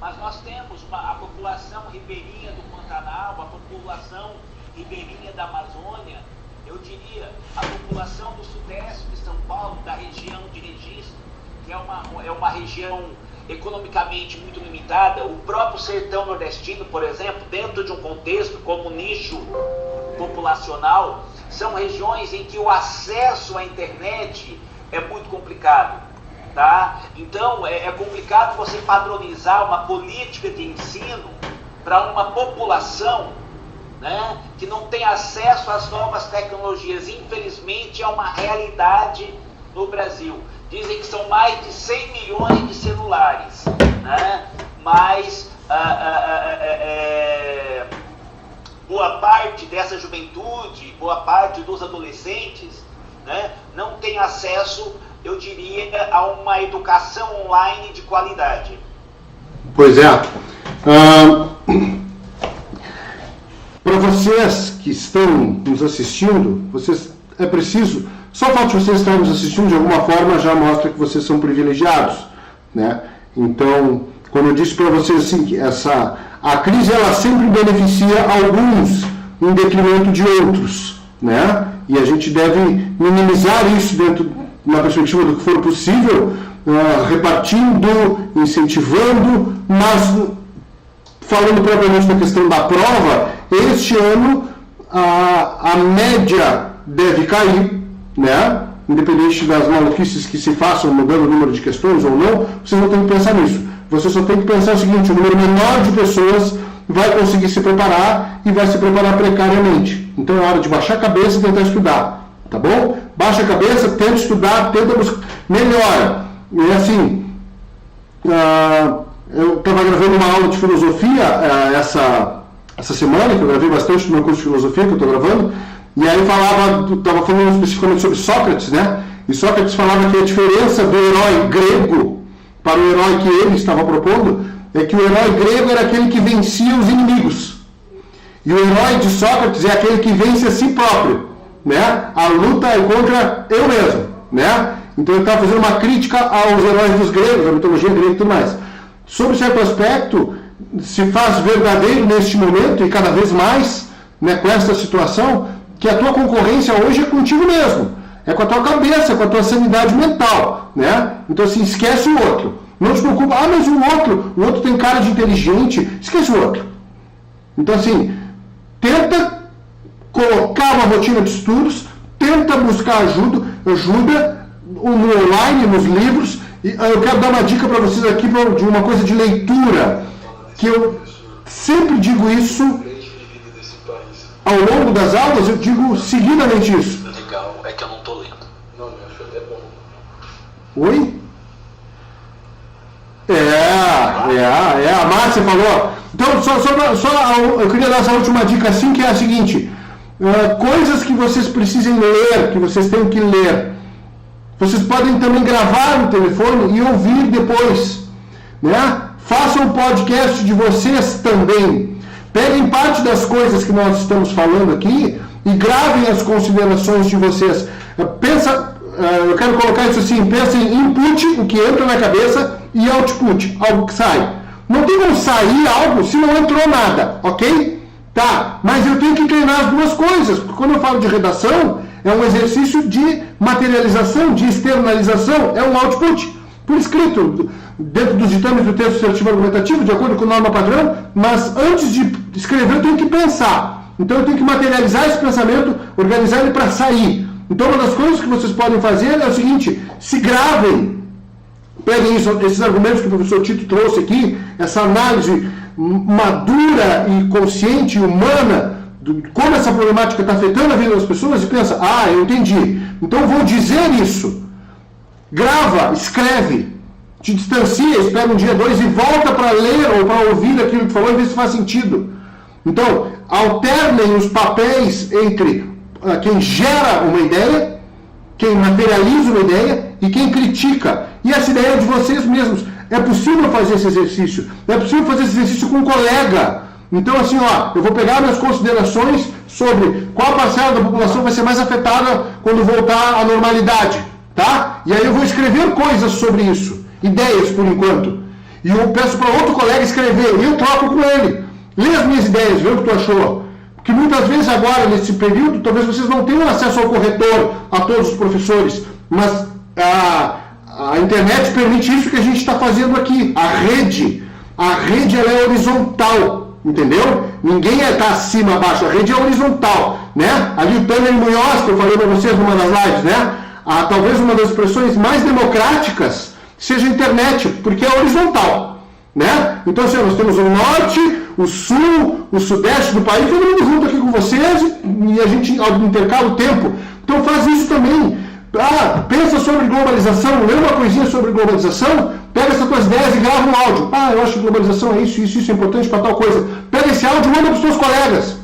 Speaker 2: mas nós temos a população ribeirinha do Pantanal, a população ribeirinha da Amazônia, eu diria, a população do Sudeste que é uma região economicamente muito limitada. O próprio sertão nordestino, por exemplo, dentro de um contexto como nicho populacional, são regiões em que o acesso à internet é muito complicado, tá? Então é complicado você padronizar uma política de ensino para uma população, né, que não tem acesso às novas tecnologias. Infelizmente é uma realidade no Brasil. Dizem que são mais de 100 milhões de celulares, né? Mas boa parte dessa juventude, boa parte dos adolescentes, né, não tem acesso, eu diria, a uma educação online de qualidade.
Speaker 1: Pois é. Para vocês que estão nos assistindo, é preciso, só o fato de vocês estarem nos assistindo de alguma forma já mostra que vocês são privilegiados, né? Então, quando eu disse para vocês assim, que a crise ela sempre beneficia alguns em detrimento de outros, né? E a gente deve minimizar isso dentro, na perspectiva do que for possível, repartindo, incentivando, mas falando propriamente da questão da prova, este ano a média deve cair, né? Independente das maluquices que se façam, mudando o número de questões ou não, vocês não têm que pensar nisso. Você só tem que pensar o seguinte: o número menor de pessoas vai conseguir se preparar e vai se preparar precariamente. Então é hora de baixar a cabeça e tentar estudar, tá bom? Baixa a cabeça, tenta estudar, tenta buscar, melhora. E assim, eu estava gravando uma aula de filosofia essa semana, que eu gravei bastante no meu curso de filosofia que eu estou gravando, e aí estava falando especificamente sobre Sócrates, né? E Sócrates falava que a diferença do herói grego para o herói que ele estava propondo é que o herói grego era aquele que vencia os inimigos. E o herói de Sócrates é aquele que vence a si próprio, né? A luta é contra eu mesmo, né? Então ele estava fazendo uma crítica aos heróis dos gregos, a mitologia grega e tudo mais. Sobre certo aspecto, se faz verdadeiro neste momento e cada vez mais, né, com essa situação, que a tua concorrência hoje é contigo mesmo. É com a tua cabeça, com a tua sanidade mental, né? Então assim, esquece o outro. Não te preocupa, mas o outro tem cara de inteligente, esquece o outro. Então assim, tenta colocar uma rotina de estudos, tenta buscar ajuda no online, nos livros. E eu quero dar uma dica para vocês aqui de uma coisa de leitura, que eu sempre digo isso ao longo das aulas, eu digo seguidamente isso.
Speaker 2: Legal, é que eu não tô lendo.
Speaker 3: Não, eu acho até bom.
Speaker 1: Oi? A Márcia falou. Então, eu queria dar essa última dica assim, que é a seguinte: coisas que vocês precisem ler, que vocês têm que ler. Vocês podem também gravar no telefone e ouvir depois, né? Façam o podcast de vocês também. Peguem parte das coisas que nós estamos falando aqui e gravem as considerações de vocês. Eu quero colocar isso assim: pensa em input, o que entra na cabeça, e output, algo que sai. Não tem como sair algo se não entrou nada, ok? Tá, mas eu tenho que treinar as duas coisas, porque quando eu falo de redação, é um exercício de materialização, de externalização, é um output, por escrito, dentro dos ditames do texto assertivo argumentativo, de acordo com norma padrão, mas antes de escrever eu tenho que pensar. Então eu tenho que materializar esse pensamento, organizar ele para sair. Então uma das coisas que vocês podem fazer é o seguinte: se gravem, peguem esses argumentos que o professor Tito trouxe aqui, essa análise madura e consciente e humana, como essa problemática está afetando a vida das pessoas, e pensa: eu entendi, então eu vou dizer isso. Grava, escreve, te distancia, espera um dia, dois e volta para ler ou para ouvir aquilo que falou e ver se faz sentido. Então, alternem os papéis entre quem gera uma ideia, quem materializa uma ideia e quem critica. E essa ideia é de vocês mesmos. É possível fazer esse exercício. É possível fazer esse exercício com um colega. Então, assim, eu vou pegar minhas considerações sobre qual parcela da população vai ser mais afetada quando voltar à normalidade, tá? E aí eu vou escrever coisas sobre isso, ideias por enquanto. E eu peço para outro colega escrever, e eu troco com ele. Lê as minhas ideias, vê o que tu achou. Porque muitas vezes agora, nesse período, talvez vocês não tenham acesso ao corretor, a todos os professores, mas A internet permite isso que a gente está fazendo aqui. A rede ela é horizontal, entendeu? Ninguém está acima, abaixo. A rede é horizontal, né? Ali o Tanner Munhoz, que eu falei para vocês numa das lives, né? Talvez uma das expressões mais democráticas seja a internet, porque é horizontal, né? Então, assim, nós temos o norte, o sul, o sudeste do país, todo mundo junto aqui com vocês e a gente intercala o tempo. Então faz isso também. Pensa sobre globalização, lê uma coisinha sobre globalização, pega essas tuas ideias e grava um áudio. Eu acho que globalização é isso é importante para tal coisa. Pega esse áudio e manda para os seus colegas.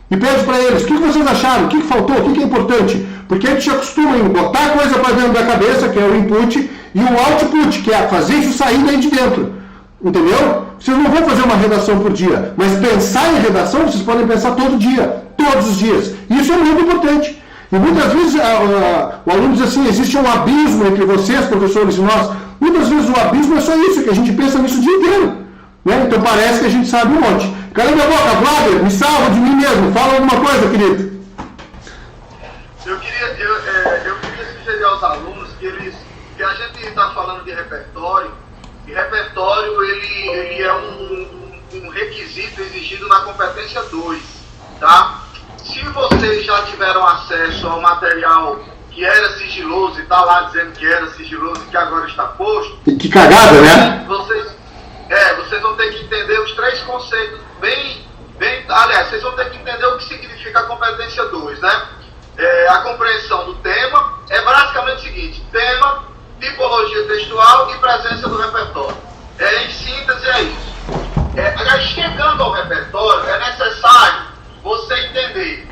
Speaker 1: E pede para eles, o que vocês acharam, o que faltou, o que é importante. Porque a gente acostuma em botar a coisa para dentro da cabeça, que é o input, e o output, que é fazer isso sair daí de dentro. Entendeu? Vocês não vão fazer uma redação por dia, mas pensar em redação, vocês podem pensar todo dia, todos os dias. Isso é muito importante. E muitas vezes o aluno diz assim, existe um abismo entre vocês, professores, e nós. Muitas vezes o abismo é só isso, que a gente pensa nisso o dia inteiro. Né? Então parece que a gente sabe um monte. Cala minha boca, Vlader, me salva de mim mesmo. Fala alguma coisa, querido.
Speaker 3: Eu queria sugerir aos alunos que a gente está falando de repertório, e repertório ele é um requisito exigido na competência 2, tá? Se vocês já tiveram acesso ao material que era sigiloso e está lá dizendo que era sigiloso e que agora está posto...
Speaker 1: Que cagada, né?
Speaker 3: Vocês vão ter que entender os 3 conceitos aliás, vocês vão ter que entender o que significa a competência 2, né? A compreensão do tema é basicamente o seguinte: tema, tipologia textual e presença do repertório. Em síntese é isso. Chegando ao repertório, é necessário você entender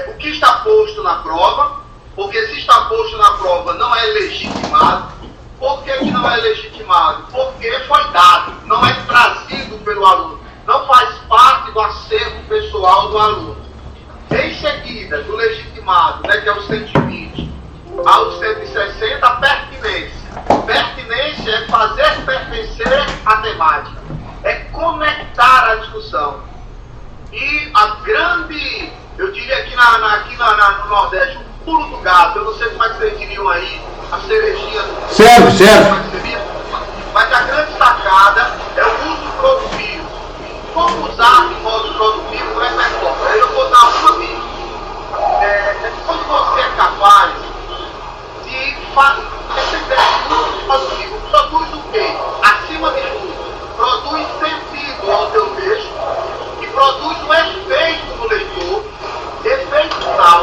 Speaker 3: o que está posto na prova, porque se está posto na prova não é legitimado. Por que não é legitimado? Porque foi dado, não é trazido pelo aluno, não faz parte do acervo pessoal do aluno. Em seguida, do legitimado, né, que é o 120, ao 160, a pertinência. Pertinência é fazer pertencer à temática, é conectar a discussão. E a grande, eu diria aqui no Nordeste, o pulo do gato, eu não sei como é que vocês diriam aí, a cerejinha do...
Speaker 1: Certo.
Speaker 3: Mas a grande sacada é o uso produtivo. Como usar de modo produtivo o repertório? Aí eu vou dar uma dica. Quando você é capaz de fazer essa ideia de uso produtivo, produz o quê? Acima de tudo, produz sentido ao teu texto e produz um efeito no leitor, efeito tal,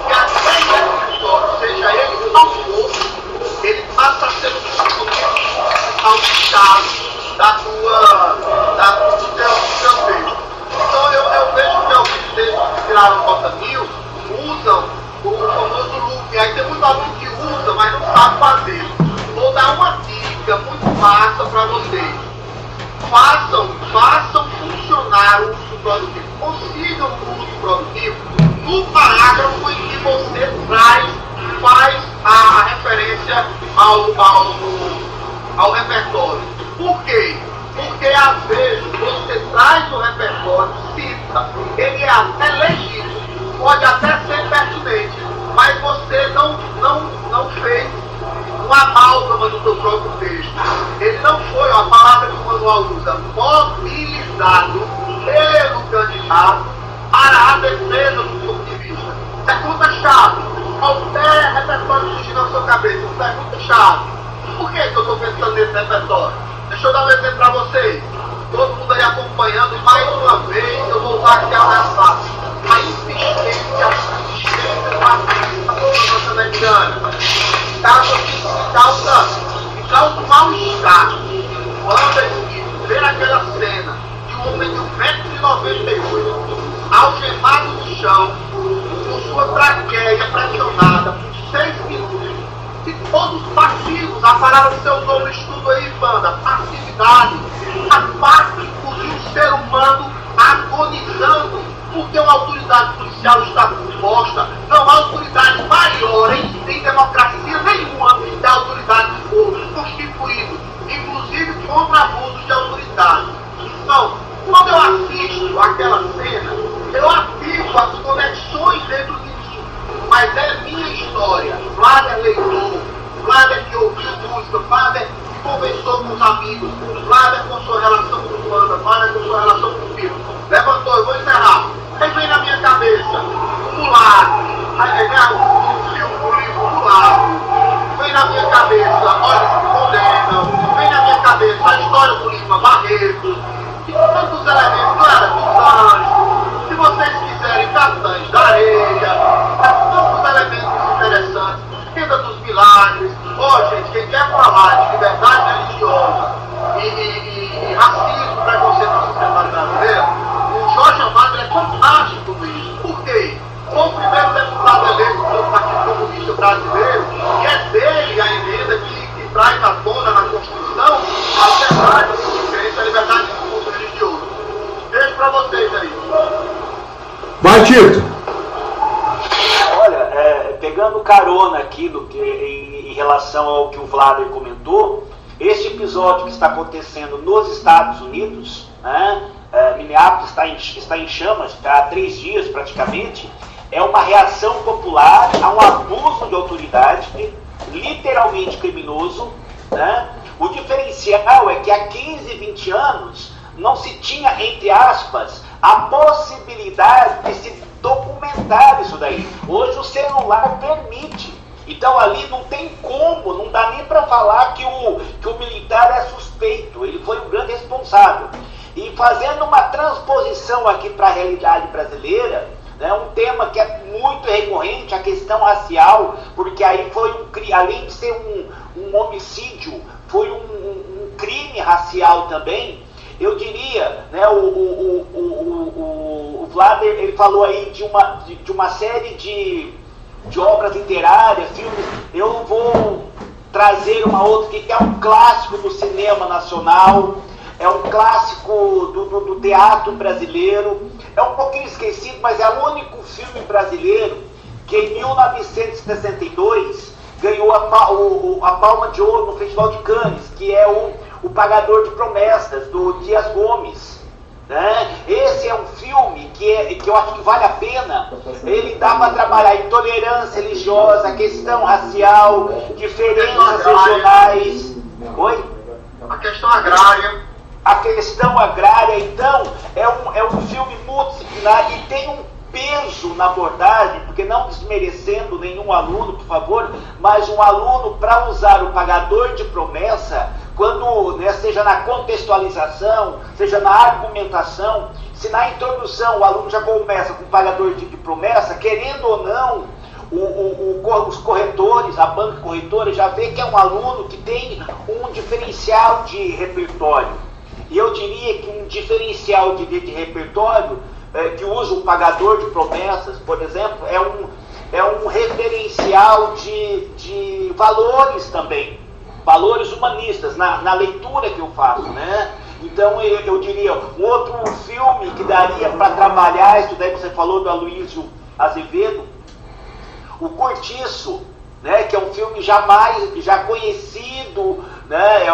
Speaker 3: que até esse repertório, seja ele qual for, ele passa a ser um aumentado do teu texto. Então eu vejo que alguns textos que tiraram nota 1000 usam o famoso loop. Aí tem muito aluno que usa, mas não sabe fazer. Vou dar uma dica muito massa para vocês. Façam funcionar o uso produtivo. Consigam o uso produtivo no parágrafo em que você faz a referência ao repertório. Por quê? Porque às vezes você traz o repertório, cita, ele é até legítimo, pode até ser pertinente, mas você não fez uma amálgama do seu próprio texto. Ele não foi, a palavra que o manual usa, mobilizado pelo candidato para a defesa do ponto de vista. Pergunta-chave. Qualquer repertório surgir na sua cabeça, pergunta-chave. Por que eu estou pensando nesse repertório? Deixa eu dar um exemplo para vocês. Todo mundo aí acompanhando, mais uma vez, eu vou usar aqui a insistência norte-americana. Causa um mal-estar. Quando ele ver aquela cena de um homem de 1,98 m, algemado no chão, com sua traqueia pressionada por 6 minutos, e todos passivos, a palavra que você usou no estudo aí, Wanda, passividade, capaz de incluir o ser humano agonizando, porque uma autoridade policial está composta, não há autoridade maior em democracia nenhuma da autoridade do povo, constituído, inclusive contra abusos de autoridade. Então, quando eu assisto aquela cena, eu ativo as conexões dentro de mim, mas é minha história. Vlader leitor, Vlader que ouviu música, cabeça Olhos que Condenam, vem na minha cabeça a história do Lima Barreto, e tantos elementos, Clara dos Anjos, se vocês quiserem, Capitães da Areia, tantos elementos interessantes, Tenda dos Milagres. Gente, quem quer falar de liberdade religiosa e racismo, preconceito na sociedade brasileira, o Jorge Amado é fantástico nisso. Por quê? Foi o primeiro deputado eleito pelo Partido Comunista Brasileiro, e é dele a emenda que traz à tona na Constituição a liberdade de crença, a liberdade de culto religioso. Beijo pra vocês aí.
Speaker 1: Vai, Tito.
Speaker 2: Olha, pegando carona aqui em relação ao que o Vlader comentou, este episódio que está acontecendo nos Estados Unidos, né, Minneapolis está em chamas há 3 dias praticamente, é uma reação popular a um abuso de autoridade, literalmente criminoso, né? O diferencial é que há 15, 20 anos não se tinha, entre aspas, a possibilidade de se documentar isso daí. Hoje o celular permite. Então ali não tem como, não dá nem para falar que o militar é suspeito, ele foi um grande responsável. E fazendo uma transposição aqui para a realidade brasileira, né, um tema que é muito recorrente, a questão racial, porque aí além de ser um homicídio, foi um crime racial também. Eu diria, né, o Vlader, ele falou aí de uma série de obras literárias, filmes. Eu vou trazer uma outra que é um clássico do cinema nacional, é um clássico do teatro brasileiro, é um pouquinho esquecido, mas é o único filme brasileiro que em 1962 ganhou a Palma de Ouro no Festival de Cannes, que é o Pagador de Promessas, do Dias Gomes. Né? Esse é um filme que eu acho que vale a pena. Ele dá para trabalhar intolerância religiosa, questão racial, diferenças regionais. Oi?
Speaker 3: A questão agrária.
Speaker 2: A questão agrária, então, é um filme multidisciplinar e tem um peso na abordagem, porque não desmerecendo nenhum aluno, por favor, mas um aluno, para usar o Pagador de Promessa, quando, né, seja na contextualização, seja na argumentação, se na introdução o aluno já começa com o Pagador de Promessa, querendo ou não, os corretores, a banca corretora já vê que é um aluno que tem um diferencial de repertório. E eu diria que um diferencial de repertório que usa o Pagador de Promessas, por exemplo, é um referencial de valores também, valores humanistas, na leitura que eu faço, né? Então eu diria, um outro filme que daria para trabalhar isso daí, você falou do Aloysio Azevedo, O Cortiço, né, que é um filme já conhecido, né,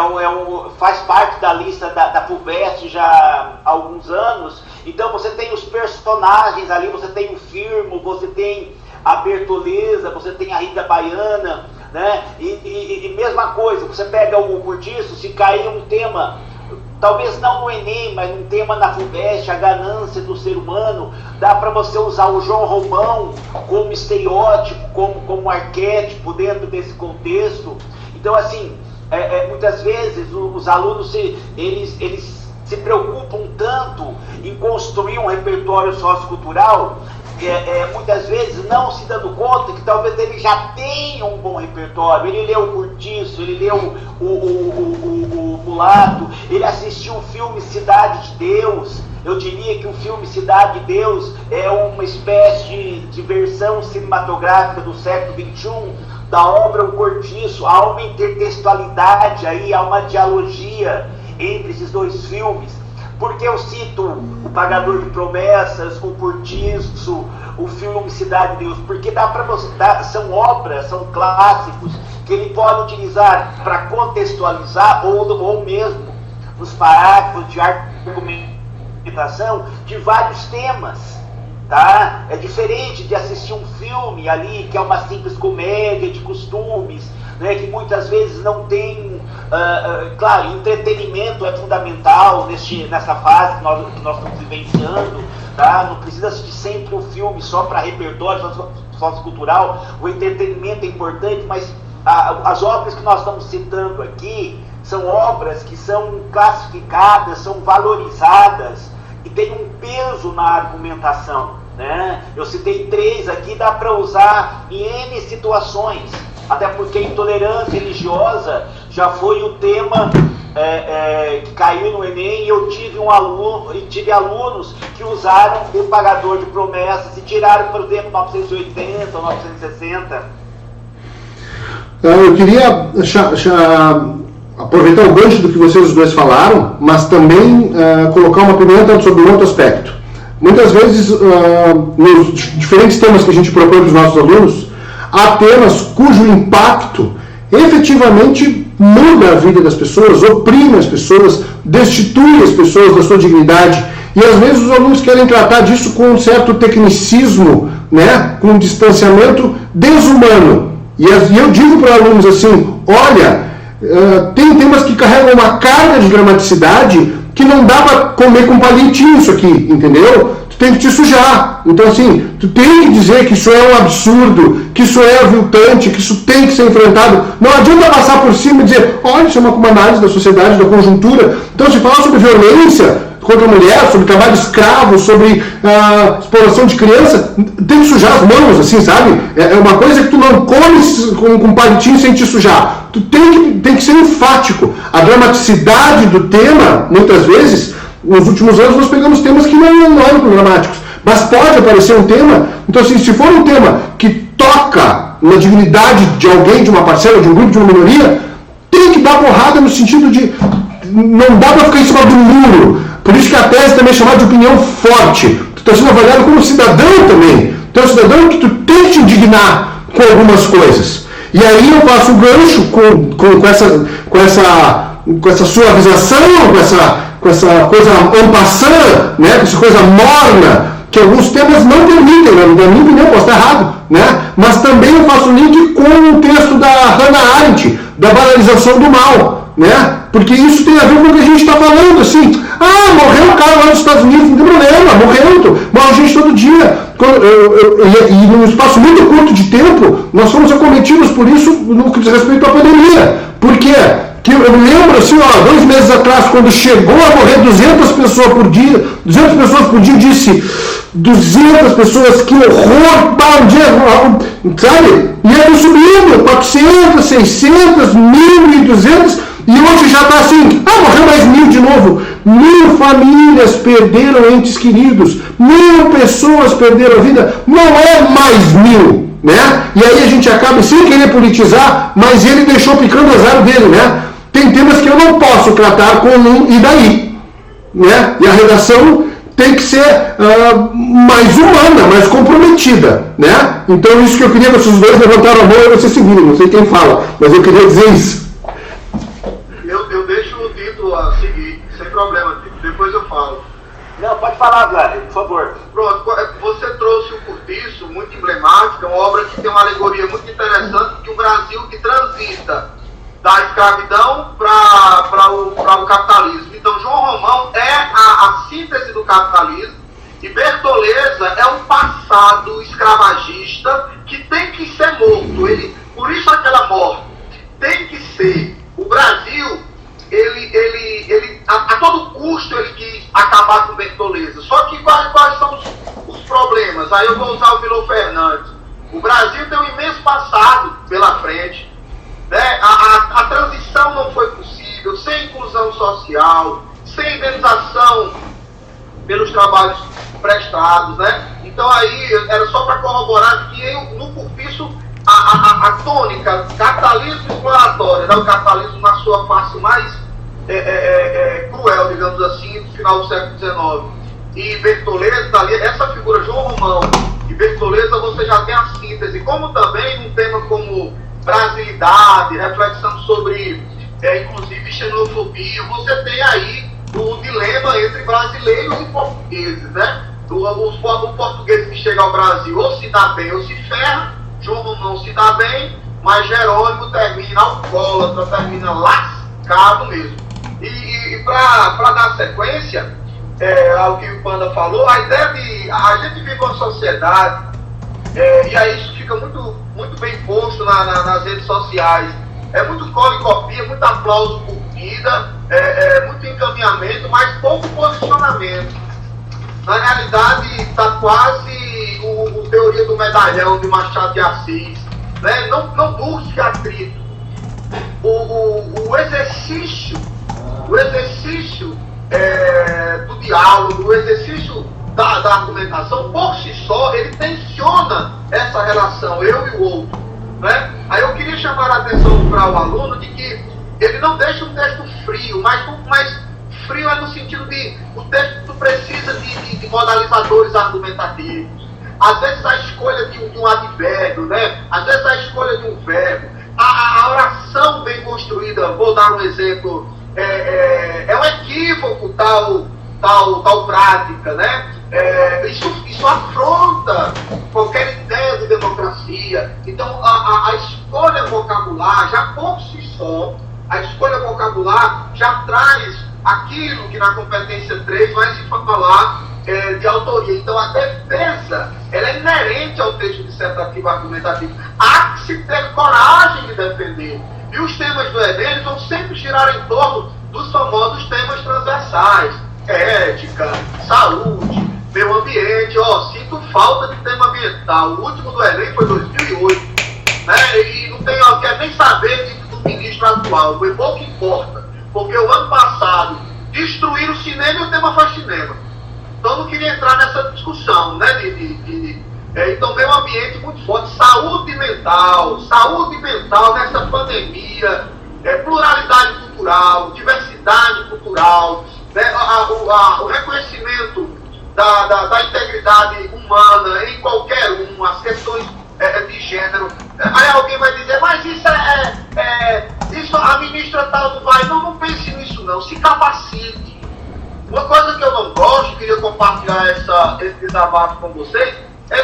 Speaker 2: faz parte da lista da FUVEST já há alguns anos. Então você tem os personagens ali, você tem o Firmo, você tem a Bertoleza, você tem a Rita Baiana, né, e mesma coisa, você pega o Cortiço, se cair um tema, talvez não no Enem, mas um tema na FUVEST, a ganância do ser humano, dá para você usar o João Romão como estereótipo, como arquétipo dentro desse contexto. Então, assim, muitas vezes os alunos eles se preocupam tanto em construir um repertório sociocultural, muitas vezes não se dando conta que talvez ele já tenha um bom repertório. Ele leu o Cortiço, ele leu o Mulato, ele assistiu o filme Cidade de Deus. Eu diria que o filme Cidade de Deus é uma espécie de versão cinematográfica do século XXI da obra O Cortiço. Há uma intertextualidade aí, há uma dialogia entre esses dois filmes. Porque eu cito o Pagador de Promessas, o Cortiço, o filme Cidade de Deus? Porque dá para você, são obras, são clássicos que ele pode utilizar para contextualizar ou mesmo nos parágrafos de argumentação de vários temas. Tá? É diferente de assistir um filme ali que é uma simples comédia de costumes, né, que muitas vezes não tem, claro, entretenimento é fundamental nessa fase que nós estamos vivenciando, tá? Não precisa assistir sempre um filme só para repertório sociocultural, o entretenimento é importante, mas as obras que nós estamos citando aqui são obras que são classificadas, são valorizadas e tem um peso na argumentação, né? Eu citei 3 aqui, dá para usar em N situações, até porque a intolerância religiosa já foi o tema que caiu no Enem, e eu tive alunos que usaram o pagador de promessas e tiraram, por exemplo, 980 ou 960.
Speaker 1: Eu queria aproveitar o gancho do que vocês dois falaram, mas também colocar uma pimenta sobre um outro aspecto. Muitas vezes, nos diferentes temas que a gente propõe para os nossos alunos, há temas cujo impacto efetivamente muda a vida das pessoas, oprime as pessoas, destitui as pessoas da sua dignidade. E às vezes os alunos querem tratar disso com um certo tecnicismo, né, com um distanciamento desumano. E eu digo para alunos assim, olha, tem temas que carregam uma carga de gramaticidade que não dá para comer com palitinho isso aqui, entendeu? Tu tem que te sujar. Então assim, tu tem que dizer que isso é um absurdo, que isso é aviltante, que isso tem que ser enfrentado. Não adianta passar por cima e dizer, olha, isso é uma análise da sociedade, da conjuntura. Então se falar sobre violência contra a mulher, sobre trabalho escravo, sobre exploração de criança, tem que sujar as mãos, assim, sabe? É uma coisa que tu não comes com palitinho sem te sujar. Tu tem que ser enfático. A dramaticidade do tema, muitas vezes, nos últimos anos nós pegamos temas que não eram programáticos, mas pode aparecer um tema, então assim, se for um tema que toca na dignidade de alguém, de uma parcela, de um grupo, de uma minoria, tem que dar porrada no sentido de não dá para ficar em cima do muro. Por isso que a tese também é chamada de opinião forte. Tu está sendo avaliado como cidadão também. Então é um cidadão que tu tem que te indignar com algumas coisas. E aí eu faço o gancho com essa suavização, com essa coisa en passant, né, com essa coisa morna, que alguns temas não permitem, né? Na minha opinião, posso estar errado, né? Mas também eu faço link com o texto da Hannah Arendt, da banalização do mal, né? Porque isso tem a ver com o que a gente está falando, assim, morreu um cara lá nos Estados Unidos, não tem problema, morre gente todo dia. E num espaço muito curto de tempo, nós fomos acometidos por isso no que diz respeito à pandemia. Por quê? Que eu me lembro, assim, 2 meses atrás, quando chegou a morrer 200 pessoas por dia, eu disse, 200 pessoas, que horror, sabe? E aí subindo, 400, 600, 1.200, e hoje já está assim, morreu mais 1.000 de novo. 1.000 famílias perderam entes queridos, 1.000 pessoas perderam a vida, não é mais 1.000, né? E aí a gente acaba sem querer politizar, mas ele deixou picando o azar dele, né? Tem temas que eu não posso tratar com e daí, né? E a redação tem que ser mais humana, mais comprometida, né? Então isso que eu queria, vocês dois levantaram a mão e vocês se viram, não sei quem fala, mas eu queria dizer isso.
Speaker 3: Eu deixo o Tito a seguir, sem problema, Tito, depois eu falo.
Speaker 2: Não, pode falar, Glória, por favor.
Speaker 3: Pronto, você trouxe o Cortiço, muito emblemática, uma obra que tem uma alegoria muito interessante de um Brasil que transita da escravidão para o capitalismo. Então, João Romão é a síntese do capitalismo e Bertoleza é um passado escravagista que tem que ser morto. Por isso aquela morte tem que ser. O Brasil, ele a todo custo ele quis acabar com Bertoleza. Só que quais são os problemas? Aí eu vou usar o Milor Fernandes. O Brasil tem um imenso passado pela frente. Né? A transição não foi possível, sem inclusão social, sem indenização pelos trabalhos prestados, né? Então aí era só para corroborar que no Cortiço a tônica capitalismo exploratório, né? O capitalismo na sua face mais cruel, digamos assim, do final do século XIX. E Bertoleza, ali, essa figura João Romão e Bertoleza, você já tem a síntese, como também num tema como brasilidade, reflexão sobre, inclusive, xenofobia. Você tem aí o dilema entre brasileiros e portugueses, né? O português que chega ao Brasil ou se dá bem ou se ferra, João Romão se dá bem, mas Jerônimo termina alcoólatra, termina lascado mesmo. E para dar sequência ao que o Panda falou, a ideia de a gente vive uma sociedade, e aí isso fica muito, muito bem posto visto nas redes sociais. É muito cola e copia, muito aplauso curtida, muito encaminhamento, mas pouco posicionamento. Na realidade, está quase o teoria do medalhão de Machado de Assis. Né? Não busque atrito. O exercício do diálogo, o exercício da argumentação, por si só, ele tensiona essa relação, eu e o outro. Né? Aí eu queria chamar a atenção para o aluno de que ele não deixa um texto frio, mas frio é no sentido de o texto precisa de modalizadores argumentativos. Às vezes a escolha de um advérbio, né? Às vezes a escolha de um verbo, a oração bem construída, vou dar um exemplo, é um equívoco tal prática, né? Isso afronta qualquer ideia de democracia. Então a escolha vocabular, já por si só, a escolha vocabular já traz aquilo que na competência 3 vai se falar de autoria. Então a defesa, ela é inerente ao texto dissertativo argumentativo. Há que se ter coragem de defender. E os temas do Enem vão sempre girar em torno dos famosos temas transversais. Ética, saúde, meio ambiente. Sinto falta de tema ambiental. O último do Enem foi 2008. Né? E não quero nem saber do ministro atual. Foi pouco importa. Porque o ano passado destruíram o cinema e o tema foi cinema. Então eu não queria entrar nessa discussão, né? Então, meio ambiente muito forte, saúde mental nessa pandemia, pluralidade cultural, diversidade cultural, né? O reconhecimento da integridade humana em qualquer um, as questões de gênero. Aí alguém vai dizer, mas isso a ministra tal não vai. Não pense nisso não, se capacite. Uma coisa que eu não gosto, queria compartilhar esse desabafo com vocês,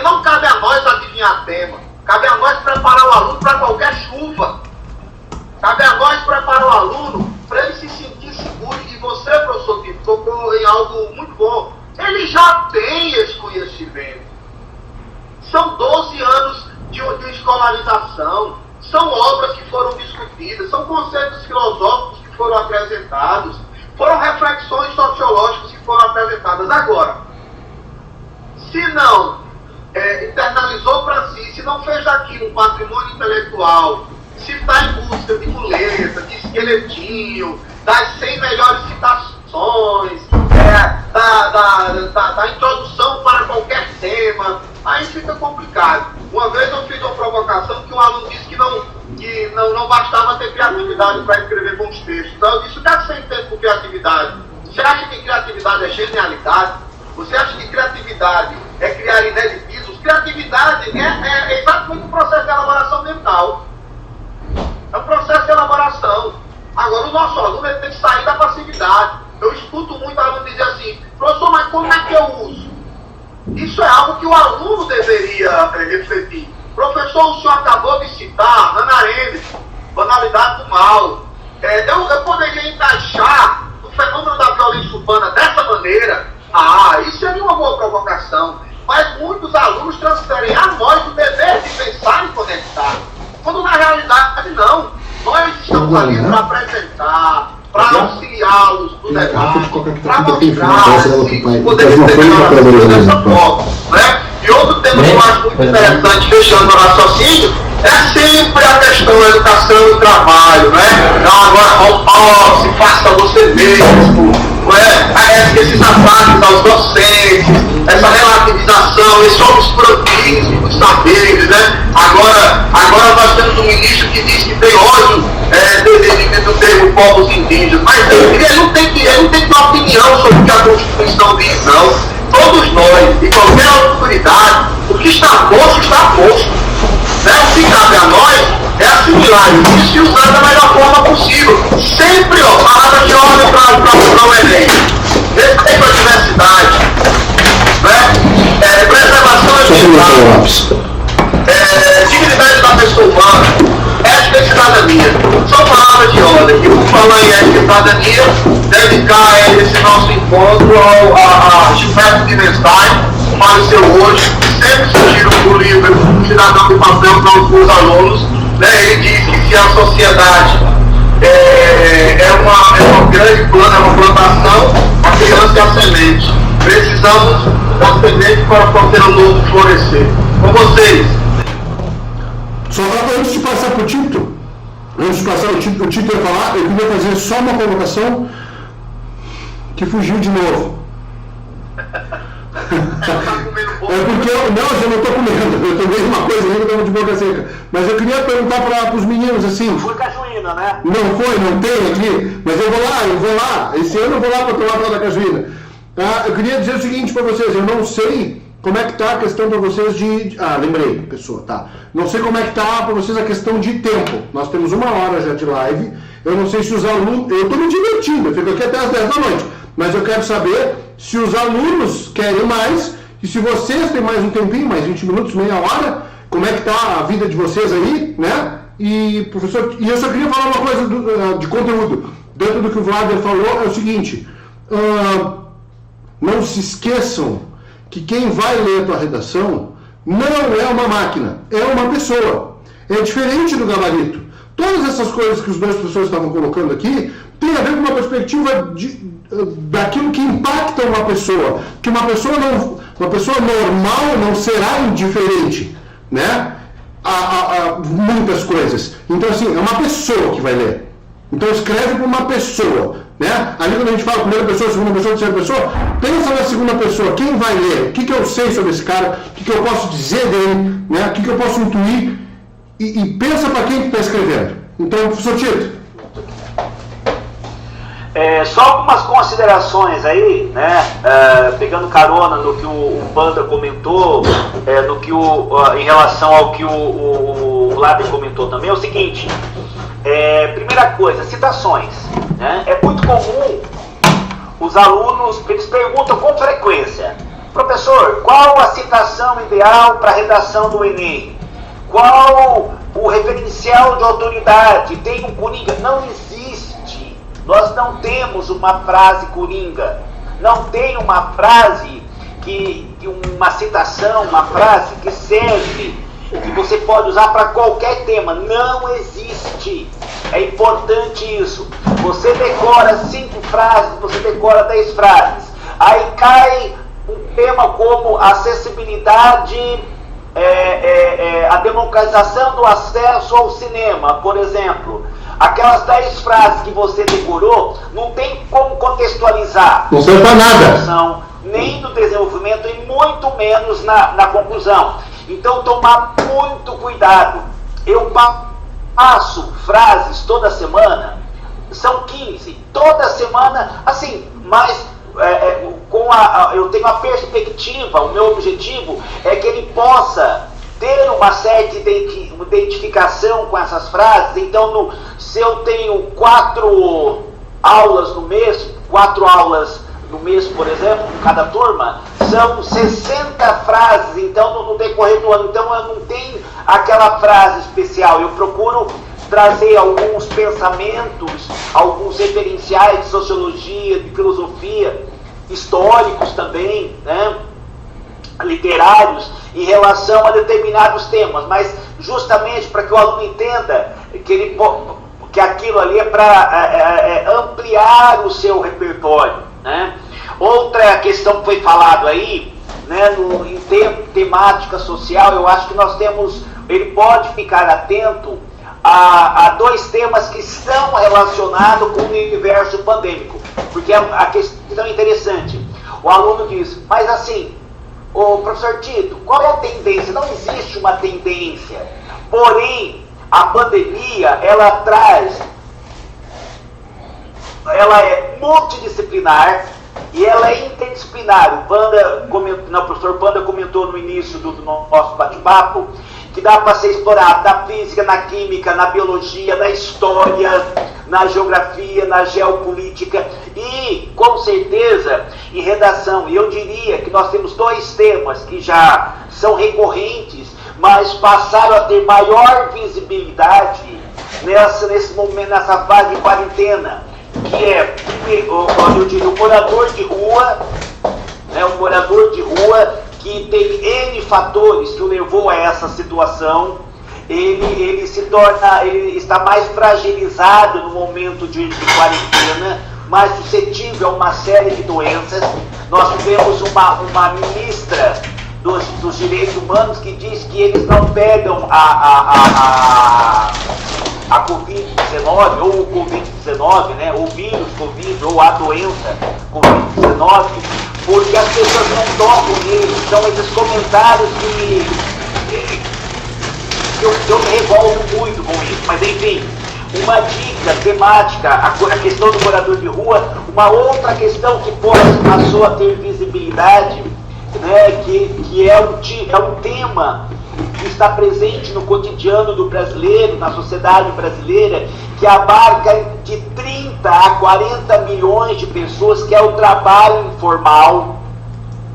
Speaker 3: não cabe a nós adivinhar tema, cabe a nós preparar o aluno para qualquer chuva, cabe a nós preparar o aluno para ele se sentir seguro. E você, professor Tito, tocou em algo muito bom, ele já tem esse conhecimento, são 12 anos de escolarização, são obras que foram discutidas, são conceitos filosóficos que foram apresentados, foram reflexões sociológicas que foram apresentadas. Agora, se não internalizou para si, se não fez daquilo um patrimônio intelectual, se está em busca de muleta, de esqueletinho, das 100 melhores citações, da introdução para qualquer tema, aí fica complicado. Uma vez eu fiz uma provocação que um aluno disse que não bastava ter criatividade para escrever bons textos. Então eu disse, o que é que você entende por criatividade? Você acha que criatividade é genialidade? Você acha que criatividade é criar ineditismos? Criatividade é exatamente um processo de elaboração mental. É um processo de elaboração. Agora, o nosso aluno ele tem que sair da passividade. Eu escuto muito aluno dizer assim, professor, mas como é que eu uso? Isso é algo que o aluno deveria refletir. Professor, o senhor acabou de citar Hannah Arendt, Banalidade do Mal. Eu poderia encaixar o fenômeno da violência urbana dessa maneira. Isso seria uma boa provocação. Mas muitos alunos transferem a nós o dever de pensar e conectar. Quando na realidade não. Nós estamos ali para apresentar, para auxiliá-los no debate, para mostrar se poderia ter melhorado dessa forma. Né? E outro tema que eu acho muito interessante, fechando o raciocínio, é sempre a questão da educação e trabalho. Né? Então agora home office, faça você mesmo. Esses ataques aos docentes, essa relativização, esse obscurantismo dos saberes, né? Agora nós temos um ministro que diz que tem ódio do termo povos indígenas, mas ele não tem que ter opinião sobre o que a Constituição diz, não. Todos nós, e qualquer autoridade, o que está posto, está posto. Né? O que cabe a nós é assimilar isso e usar da melhor forma possível. Sempre, palavras de ordem para o Enem. Respeito à diversidade, né? Preservação ambiental, dignidade da pessoa humana, ética e cidadania. São palavras de ordem. E por falar em ética e cidadania, dedicar esse nosso encontro a Gilberto de Menstein, que faleceu hoje, sempre sugiro o livro Cidadão de Papel para os meus alunos. né? Ele diz que se a sociedade é um grande plano, é uma plantação, a criança é a semente. Precisamos da semente para fazer o novo florescer. Com vocês.
Speaker 1: Só antes de passar para o Tito, o Tito ia falar, eu queria fazer só uma colocação que fugiu de novo. É porque eu não estou comendo, eu tomei uma coisa ali que eu de boca seca. Mas eu queria perguntar para os meninos assim.
Speaker 2: Foi cajuína, né?
Speaker 1: Não tem aqui, mas eu vou lá. Esse ano eu vou lá para tomar tal da cajuína. Eu queria dizer o seguinte para vocês, eu não sei como é que está a questão para vocês de... lembrei, pessoa, tá. Não sei como é que está para vocês a questão de tempo. Nós temos 1 hora já de live. Eu não sei se os alunos... Eu estou me divertindo, eu fico aqui até as 10 da noite. Mas eu quero saber se os alunos querem mais e se vocês têm mais um tempinho, mais 20 minutos, meia hora, como é que está a vida de vocês aí, né? E, professor, eu só queria falar uma coisa de conteúdo. Dentro do que o Vlader falou, é o seguinte... não se esqueçam que quem vai ler a tua redação não é uma máquina, é uma pessoa. É diferente do gabarito. Todas essas coisas que os dois professores estavam colocando aqui tem a ver com uma perspectiva daquilo que impacta uma pessoa. Que uma pessoa normal não será indiferente, né? A muitas coisas. Então, assim, é uma pessoa que vai ler. Então, escreve para uma pessoa, né? Ali quando a gente fala primeira pessoa, segunda pessoa, terceira pessoa, pensa na segunda pessoa. Quem vai ler? O que eu sei sobre esse cara? O que eu posso dizer dele? Né? O que eu posso intuir? E pensa para quem está escrevendo. Então, professor Tito.
Speaker 2: Só algumas considerações aí, né? Pegando carona no que o Panda comentou, no que em relação ao que o Vlader comentou também, é o seguinte. Primeira coisa, citações, né? É muito comum os alunos, eles perguntam com frequência: professor, qual a citação ideal para a redação do Enem? Qual o referencial de autoridade? Tem um coringa? Não existe. Nós não temos uma frase coringa. Não tem uma frase uma citação, uma frase que serve, que você pode usar para qualquer tema. Não existe. É importante isso. Você decora 5 frases, você decora 10 frases. Aí cai um tema como acessibilidade, a democratização do acesso ao cinema, por exemplo. Aquelas 10 frases que você decorou, não tem como contextualizar.
Speaker 1: Não serve para nada.
Speaker 2: Nem no desenvolvimento e muito menos na conclusão. Então, tomar muito cuidado. Eu passo frases toda semana, são 15, toda semana, assim, mas eu tenho a perspectiva, o meu objetivo é que ele possa ter uma certa identificação com essas frases. Então, se eu tenho 4 aulas no mês, por exemplo, em cada turma, são 60 frases, então no decorrer do ano. Então eu não tenho aquela frase especial, eu procuro trazer alguns pensamentos, alguns referenciais de sociologia, de filosofia, históricos também, né? Literários, em relação a determinados temas, mas justamente para que o aluno entenda que aquilo ali é para ampliar o seu repertório, né? Outra questão que foi falado aí, né, em temática social, eu acho que ele pode ficar atento a 2 temas que estão relacionados com o universo pandêmico, porque a questão é interessante. O aluno diz, mas assim, ô professor Tito, qual é a tendência? Não existe uma tendência, porém a pandemia ela é multidisciplinar e ela é interdisciplinar. O professor Panda comentou no início do nosso bate-papo que dá para ser explorado na física, na química, na biologia, na história, na geografia, na geopolítica e, com certeza, em redação. E eu diria que nós temos 2 temas que já são recorrentes, mas passaram a ter maior visibilidade nesse momento, nessa fase de quarentena, que é, eu diria, o morador de rua, né, o morador de rua que tem N fatores que o levou a essa situação, ele está mais fragilizado no momento de quarentena, mais suscetível a uma série de doenças. Nós tivemos uma ministra dos direitos humanos que diz que eles não pegam a Covid-19, ou o Covid-19, né, o vírus Covid, ou a doença Covid-19, porque as pessoas não tocam neles. São esses comentários que eu me revolto muito com isso. Mas enfim, uma dica temática, a questão do morador de rua, uma outra questão que passou a ter visibilidade, né, que é um tema que está presente no cotidiano do brasileiro, na sociedade brasileira, que abarca de 30 a 40 milhões de pessoas, que é o trabalho informal,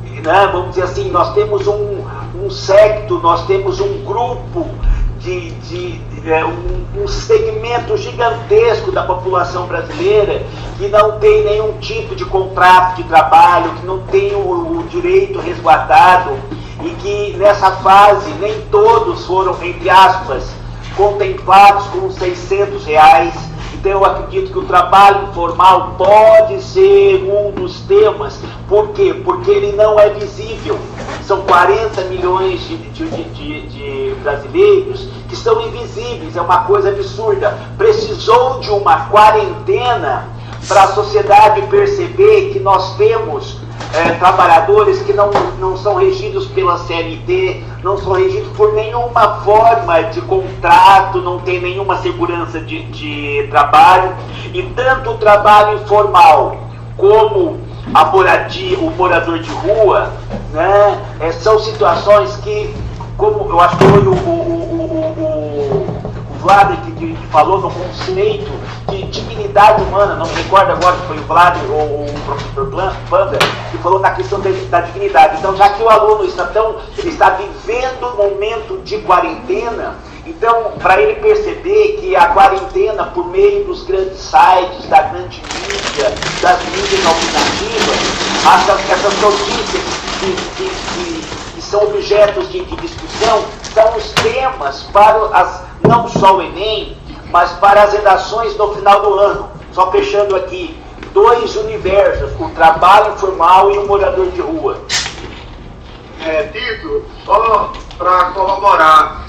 Speaker 2: né? Vamos dizer assim, nós temos um secto, nós temos um grupo, um segmento gigantesco da população brasileira que não tem nenhum tipo de contrato de trabalho, que não tem o direito resguardado, e que nessa fase nem todos foram, entre aspas, contemplados com R$600. Então eu acredito que o trabalho informal pode ser um dos temas. Por quê? Porque ele não é visível. São 40 milhões de brasileiros que são invisíveis. É uma coisa absurda. Precisou de uma quarentena para a sociedade perceber que nós temos trabalhadores que não são regidos pela CLT, não são regidos por nenhuma forma de contrato, não tem nenhuma segurança de trabalho, e tanto o trabalho informal como o morador de rua, né, são situações que, como eu acho que foi o Vlad que falou no conceito de dignidade humana, não me recordo agora se foi o Vlad ou o professor Banda, que falou na questão da dignidade. Então, já que o aluno está vivendo um momento de quarentena, então, para ele perceber que a quarentena, por meio dos grandes sites, da grande mídia, das mídias alternativas, essas notícias que são objetos de discussão, são os temas para não só o Enem, mas para as redações no final do ano. Só fechando aqui, 2 universos, o trabalho informal e o morador de rua.
Speaker 3: Tito, só para corroborar,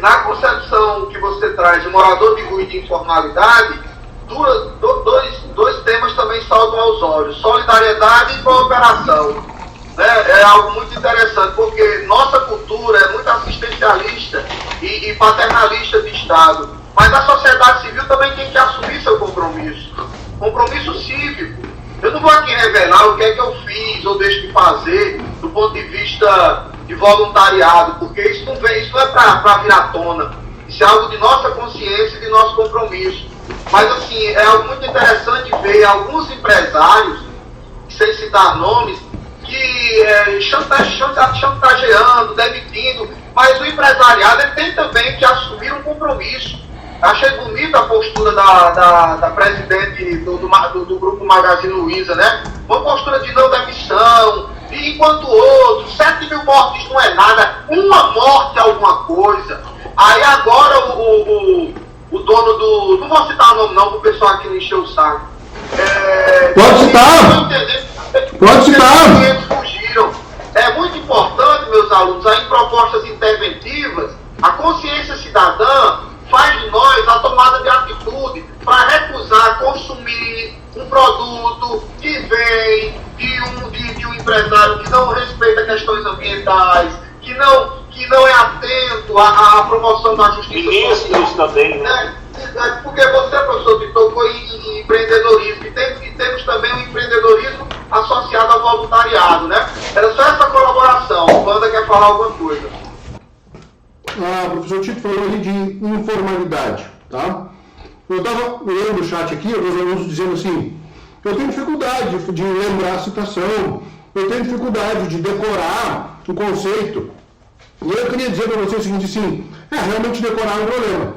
Speaker 3: na concepção que você traz de morador de rua e de informalidade, dois temas também saltam aos olhos: solidariedade e cooperação. É algo muito interessante, porque nossa cultura é muito assistencialista e paternalista de Estado, mas a sociedade civil também tem que assumir seu compromisso cívico. Eu não vou aqui revelar o que é que eu fiz ou deixo de fazer do ponto de vista de voluntariado, porque isso não é para vir à tona, isso é algo de nossa consciência e de nosso compromisso. Mas assim, é algo muito interessante ver alguns empresários, sem citar nomes, que chantageando, demitindo, mas o empresariado ele tem também que assumir um compromisso. Achei bonita a postura da presidente do Grupo Magazine Luiza, né? Uma postura de não demissão, e enquanto outros, 7 mil mortes não é nada, uma morte é alguma coisa. Aí agora o dono do... Não vou citar o nome não, para o pessoal aqui não encher o saco.
Speaker 1: Pode citar! Pode citar!
Speaker 3: Fugiram. É muito importante, meus alunos, em propostas interventivas, a consciência cidadã faz de nós a tomada de atitude para recusar consumir um produto que vem de um empresário que não respeita questões ambientais, que não é atento à promoção da justiça social.
Speaker 2: Também, né?
Speaker 3: Porque você, professor, que tocou em empreendedorismo, e temos também o empreendedorismo associado ao voluntariado, né? Era só essa colaboração. O Wanda quer falar alguma coisa.
Speaker 1: O professor Tito falou ali de informalidade, tá? Eu estava lendo o chat aqui, alguns alunos dizendo assim: eu tenho dificuldade de lembrar a citação, eu tenho dificuldade de decorar o conceito. E eu queria dizer para você o seguinte, assim, realmente decorar é um problema.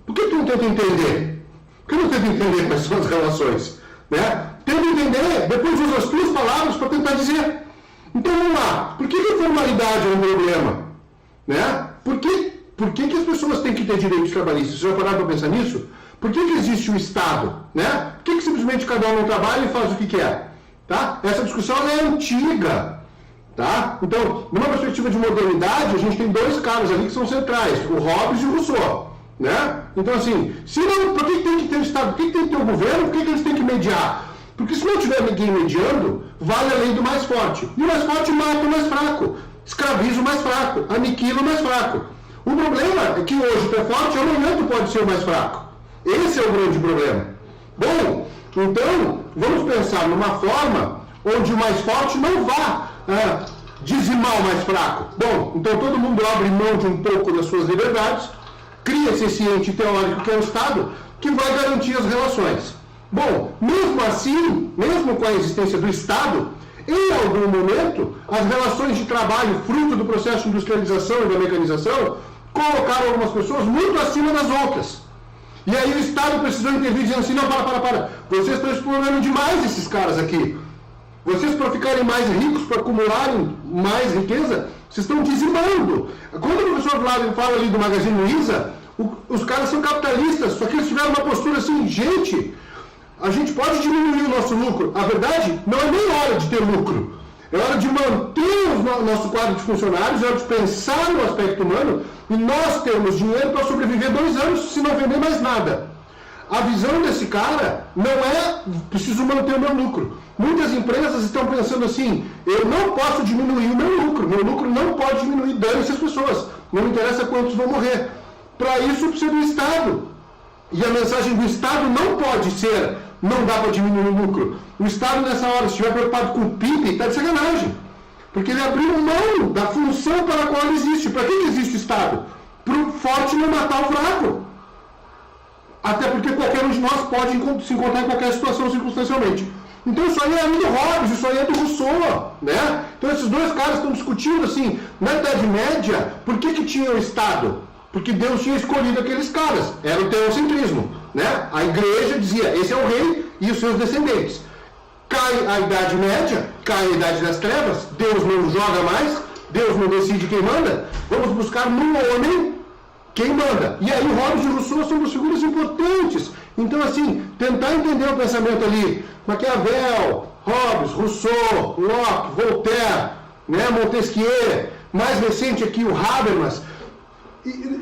Speaker 1: Por que tu não tenta entender? Por que não tenta entender quais são as relações? Né? Tenta entender, depois usa as tuas palavras para tentar dizer. Então vamos lá, por que a formalidade é um problema? Né? Por que por que as pessoas têm que ter direitos trabalhistas? Vocês já pararam para pensar nisso? Por que existe o Estado? Né? Por que simplesmente cada um não trabalha e faz o que quer? Tá? Essa discussão é antiga. Tá? Então, numa perspectiva de modernidade, a gente tem dois caras ali que são centrais, o Hobbes e o Rousseau. Né? Então, assim, se não, por que tem que ter o Estado? Por que tem que ter o governo? Por que eles têm que mediar? Porque se não tiver ninguém mediando, vale a lei do mais forte. E o mais forte mata o mais fraco, escraviza o mais fraco, aniquila o mais fraco. O problema é que hoje tu é forte, amanhã tu pode ser o mais fraco. Esse é o grande problema. Bom, então, vamos pensar numa forma onde o mais forte não vá dizimar o mais fraco. Bom, então todo mundo abre mão de um pouco das suas liberdades, cria-se esse ente teórico que é o Estado, que vai garantir as relações. Bom, mesmo assim, mesmo com a existência do Estado, em algum momento, as relações de trabalho, fruto do processo de industrialização e da mecanização, colocaram algumas pessoas muito acima das outras. E aí o Estado precisou intervir dizendo assim, não, para, vocês estão explorando demais esses caras aqui. Vocês, para ficarem mais ricos, para acumularem mais riqueza, vocês estão dizimando. Quando o professor Vlad fala ali do Magazine Luiza, os caras são capitalistas, só que eles tiveram uma postura assim, gente, a gente pode diminuir o nosso lucro. A verdade, não é nem hora de ter lucro. É hora de manter o nosso quadro de funcionários, é hora de pensar no aspecto humano, e nós temos dinheiro para sobreviver 2 anos se não vender mais nada. A visão desse cara não é preciso manter o meu lucro. Muitas empresas estão pensando assim, eu não posso diminuir o meu lucro não pode diminuir, dane-se as pessoas, não me interessa quantos vão morrer. Para isso precisa do Estado. E a mensagem do Estado não pode ser, não dá para diminuir o lucro. O Estado nessa hora, se estiver preocupado com o PIB, está de sacanagem. Porque ele abriu mão da função para a qual ele existe. Para que existe o Estado? Para o forte não matar o fraco. Até porque qualquer um de nós pode se encontrar em qualquer situação circunstancialmente. Então isso aí é do Hobbes, isso aí é do Rousseau, né? Então esses dois caras estão discutindo assim, na Idade Média, por que tinha o Estado? Porque Deus tinha escolhido aqueles caras, era o teocentrismo, né? A igreja dizia, esse é o rei e os seus descendentes. Cai a Idade Média, cai a Idade das Trevas, Deus não joga mais, Deus não decide quem manda, vamos buscar no homem quem manda. E aí Hobbes e Rousseau são duas figuras importantes. Então, assim, tentar entender o pensamento ali, Maquiavel, Hobbes, Rousseau, Locke, Voltaire, né, Montesquieu, mais recente aqui o Habermas,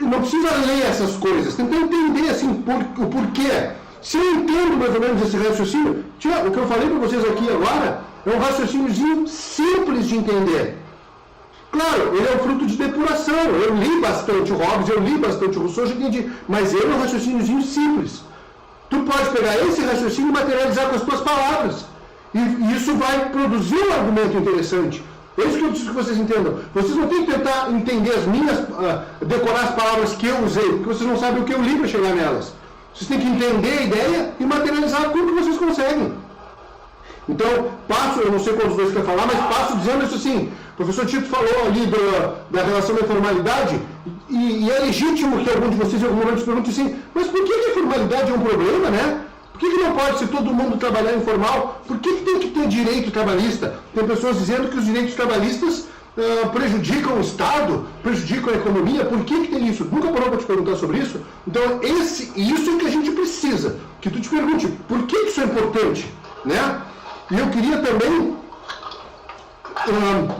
Speaker 1: não precisa ler essas coisas, tentar entender assim, o porquê. Se eu entendo mais ou menos esse raciocínio, o que eu falei para vocês aqui agora é um raciocíniozinho simples de entender. Claro, ele é um fruto de depuração. Eu li bastante o Hobbes, eu li bastante o Rousseau, já entendi. Mas ele é um raciocíniozinho simples. Tu pode pegar esse raciocínio e materializar com as tuas palavras. E isso vai produzir um argumento interessante. É isso que eu preciso que vocês entendam. Vocês não têm que tentar entender as minhas, decorar as palavras que eu usei, porque vocês não sabem o que eu li para chegar nelas. Vocês têm que entender a ideia e materializar tudo que vocês conseguem. Então, eu não sei quantos dois quer falar, mas passo dizendo isso assim. O professor Tito falou ali da relação da informalidade, e é legítimo que algum de vocês em algum momento se pergunte assim, mas por que a informalidade é um problema, né? Por que não pode ser todo mundo trabalhar informal? Por que tem que ter direito trabalhista? Tem pessoas dizendo que os direitos trabalhistas prejudicam o Estado, prejudicam a economia. Por que tem isso? Nunca parou para te perguntar sobre isso? Então, isso é que a gente precisa. Que tu te pergunte, por que isso é importante? Né? E eu queria também,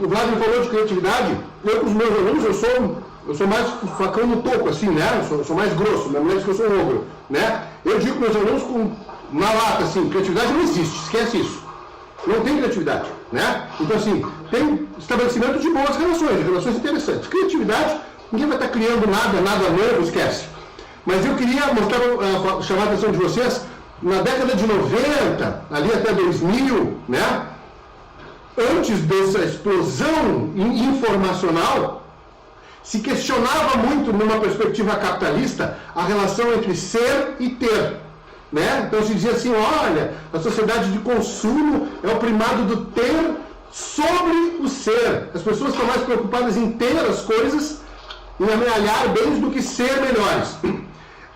Speaker 1: o Vlad falou de criatividade, eu com os meus alunos, eu sou mais facão no toco, assim, né? Eu sou mais grosso, minha mulher diz que eu sou um ogro, né? Eu digo com meus alunos na lata, assim, criatividade não existe, esquece isso. Não tem criatividade, né? Então, assim, tem estabelecimento de boas relações interessantes. Criatividade, ninguém vai estar criando nada novo, esquece. Mas eu queria chamar a atenção de vocês, na década de 90, ali até 2000, né? Antes dessa explosão informacional, se questionava muito, numa perspectiva capitalista, a relação entre ser e ter. Né? Então se dizia assim, olha, a sociedade de consumo é o primado do ter sobre o ser. As pessoas estão mais preocupadas em ter as coisas, em amealhar bens do que ser melhores.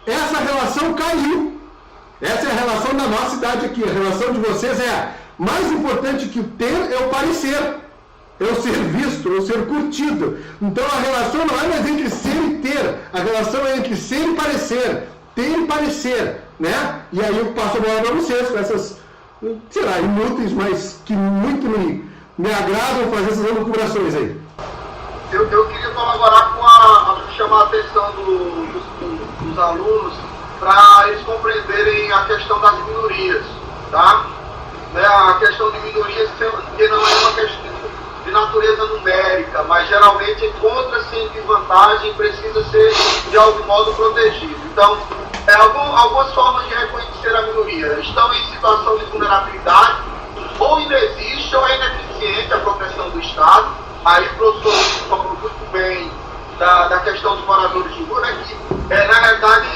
Speaker 1: Essa relação caiu. Essa é a relação da nossa idade aqui. A relação de vocês é mais importante que o ter é o parecer. é o ser visto, é o ser curtido. Então a relação não é mais entre ser e ter, a relação é entre ser e parecer, ter e parecer, né? E aí eu passo a bola para vocês com essas, sei lá, inúteis, mas que muito me agradam fazer essas elucubrações aí.
Speaker 3: Eu queria colaborar com chamar a atenção dos alunos para eles compreenderem a questão das minorias, tá? A questão de minorias que não é uma questão de natureza numérica, mas geralmente encontra-se em desvantagem e precisa ser de algum modo protegido. Então, algumas formas de reconhecer a minoria estão em situação de vulnerabilidade, ou inexiste ou é ineficiente a proteção do Estado. Aí o professor falou muito bem da questão dos moradores de rua, né, que na realidade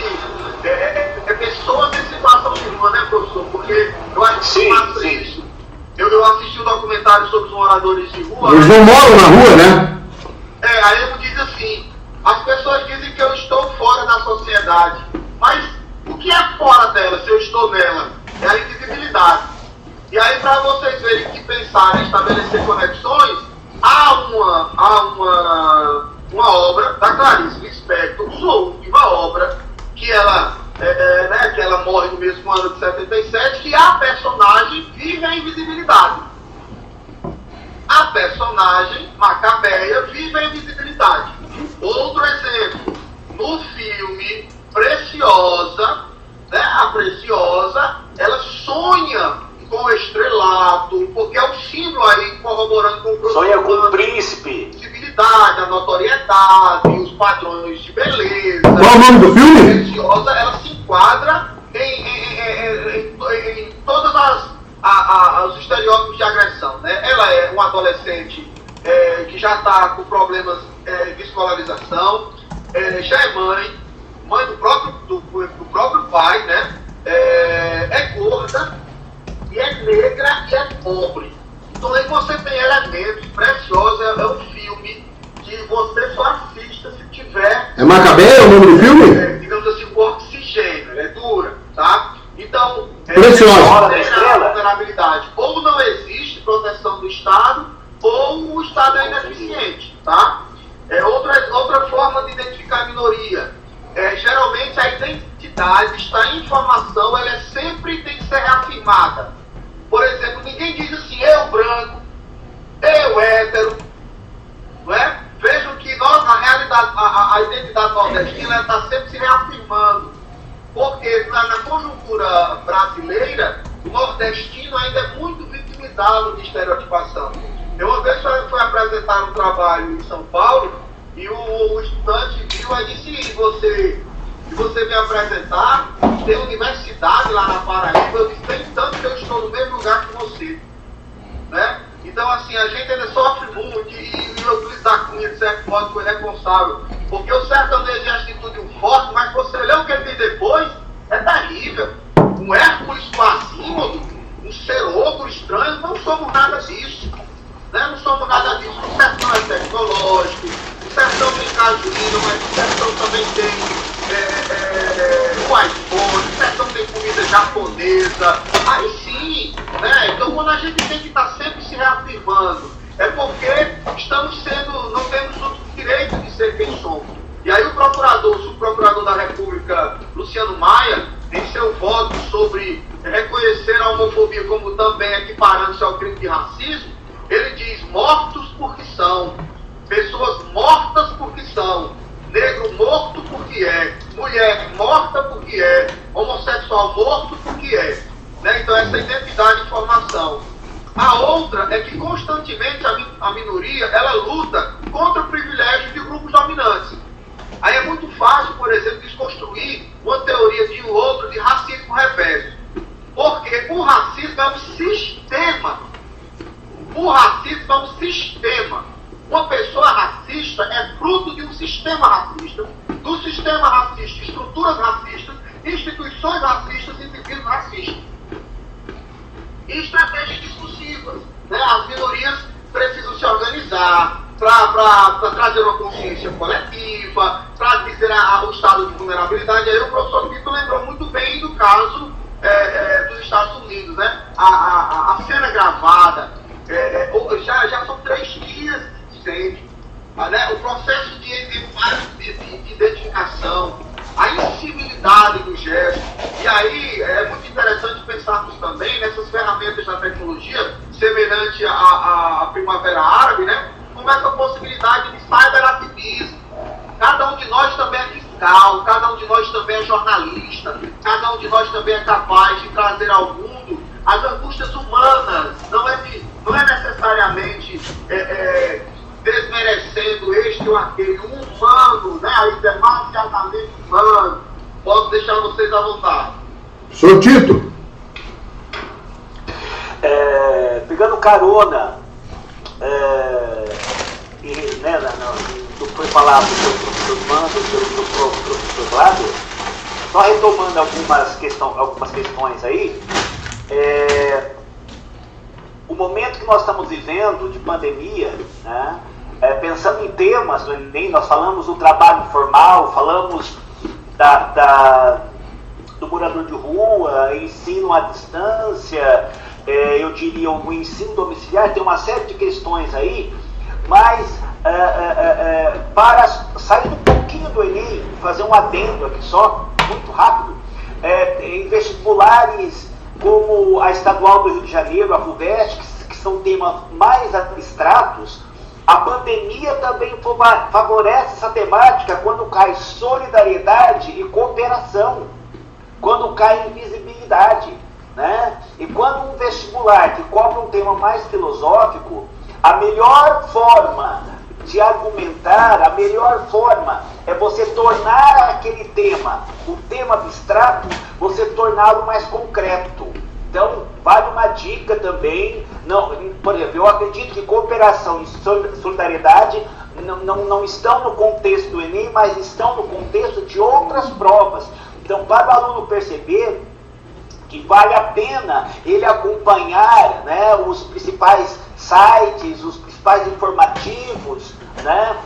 Speaker 3: é pessoas em situação de rua, né, professor? Porque eu acho que passa isso. Eu assisti um documentário sobre os moradores de rua.
Speaker 1: Eles não moram na rua, né?
Speaker 3: Aí ele diz assim: as pessoas dizem que eu estou fora da sociedade, mas o que é fora dela se eu estou nela? É a invisibilidade. E aí, para vocês verem que pensar em estabelecer conexões, há uma obra da Clarice Lispector, sua última obra, que ela morre no mesmo ano de 77, que a personagem vive a invisibilidade. A personagem Macabeia vive a invisibilidade. Outro exemplo, no filme Preciosa, né, a Preciosa, ela sonha com o estrelato, porque é um símbolo aí corroborando com o
Speaker 2: sonha com o príncipe.
Speaker 3: A visibilidade, a notoriedade, os padrões de beleza.
Speaker 1: Qual é o nome do filme?
Speaker 3: Preciosa, ela se enquadra em todos os estereótipos de agressão, né? Ela é um adolescente que já está com problemas de escolarização, já é mãe do próprio pai, né? É gorda, e é negra e é pobre. Então aí você tem elementos. Preciosa é um filme que você só assista se tiver...
Speaker 1: É Macabeia o nome do filme?
Speaker 3: Digamos assim, o oxigênio, ela é dura, tá? Então,
Speaker 1: Preciosa.
Speaker 3: vulnerabilidade. Ou não existe proteção do Estado, ou o Estado é ineficiente, tá? Outra forma de identificar a minoria. Geralmente a identidade está em informação, ela sempre tem que ser reafirmada. Por exemplo, ninguém diz assim, eu branco, eu hétero, não é? Vejam que na realidade, a identidade nordestina está sempre se reafirmando. Porque na conjuntura brasileira, o nordestino ainda é muito vitimizado de estereotipação. Eu uma vez fui apresentar um trabalho em São Paulo, e o estudante viu e disse, se você me apresentar, tem universidade lá na Paraíba, eu disse, tem tanto que eu estou no mesmo lugar que você. Né? Então, assim, a gente ainda sofre muito e eu utilizar com de certo modo foi responsável. Porque o sertanejo é atitude forte, mas você lê o que ele tem depois, é terrível. Um Hércules com Asímodo, um ser ogro estranho, não somos nada disso. Né? Não somos nada disso. O sertão é tecnológico, o sertão tem cajuína, mas o sertão também tem o iPhone, o sertão tem comida japonesa. Aí sim, né? Então quando a gente tem que estar sempre se reafirmando, é porque não temos o direito de ser quem somos. E aí o subprocurador da República, Luciano Maia, em seu voto sobre reconhecer a homofobia como também equiparando-se ao crime de racismo, ele diz, mortos porque são, pessoas mortas porque são, negro morto porque é, mulher morta porque é, homossexual morto porque é. Né? Então essa identidade e formação. A outra é que constantemente a minoria, ela luta contra o privilégio de grupos dominantes. Aí é muito fácil, por exemplo, desconstruir uma teoria de um outro de racismo reverso. Porque o racismo é um sistema. O racismo é um sistema. Uma pessoa racista é fruto de um sistema racista. Do sistema racista, estruturas racistas, instituições racistas e indivíduos racistas. E estratégias discursivas. Né? As minorias precisam se organizar para trazer uma consciência coletiva, para dizer o estado de vulnerabilidade. Aí o professor Vitor lembrou muito bem do caso dos Estados Unidos. Né? A cena gravada, já são 3 dias ferramentas da tecnologia, semelhante à Primavera Árabe, né? Como essa possibilidade de cyberativismo. Cada um de nós também é fiscal, cada um de nós também é jornalista, cada um de nós também é capaz de trazer ao mundo as angústias humanas. Não é necessariamente desmerecendo este ou aquele, humano, né? Aí demasiadamente humano. Posso deixar vocês à vontade.
Speaker 1: Senhor Tito.
Speaker 4: Pegando carona do que foi falado pelo professor Mando, pelo professor Vlader, só retomando algumas questões aí, o momento que nós estamos vivendo de pandemia, né, pensando em temas do Enem, nós falamos do trabalho informal, falamos do morador de rua, ensino à distância, eu diria o ensino domiciliar, tem uma série de questões aí, mas para sair um pouquinho do Enem, fazer um adendo aqui só, muito rápido, em vestibulares como a Estadual do Rio de Janeiro, a FUVEST, que são temas mais abstratos, a pandemia também favorece essa temática quando cai solidariedade e cooperação, quando cai invisibilidade, né? E quando um vestibular que cobre um tema mais filosófico, a melhor forma de argumentar, a melhor forma é você tornar aquele tema, o tema abstrato, você torná-lo mais concreto. Então, vale uma dica também. Não, por exemplo, eu acredito que cooperação e solidariedade não estão no contexto do Enem, mas estão no contexto de outras provas. Então, para o aluno perceber que vale a pena ele acompanhar, né, os principais sites, os principais informativos, né,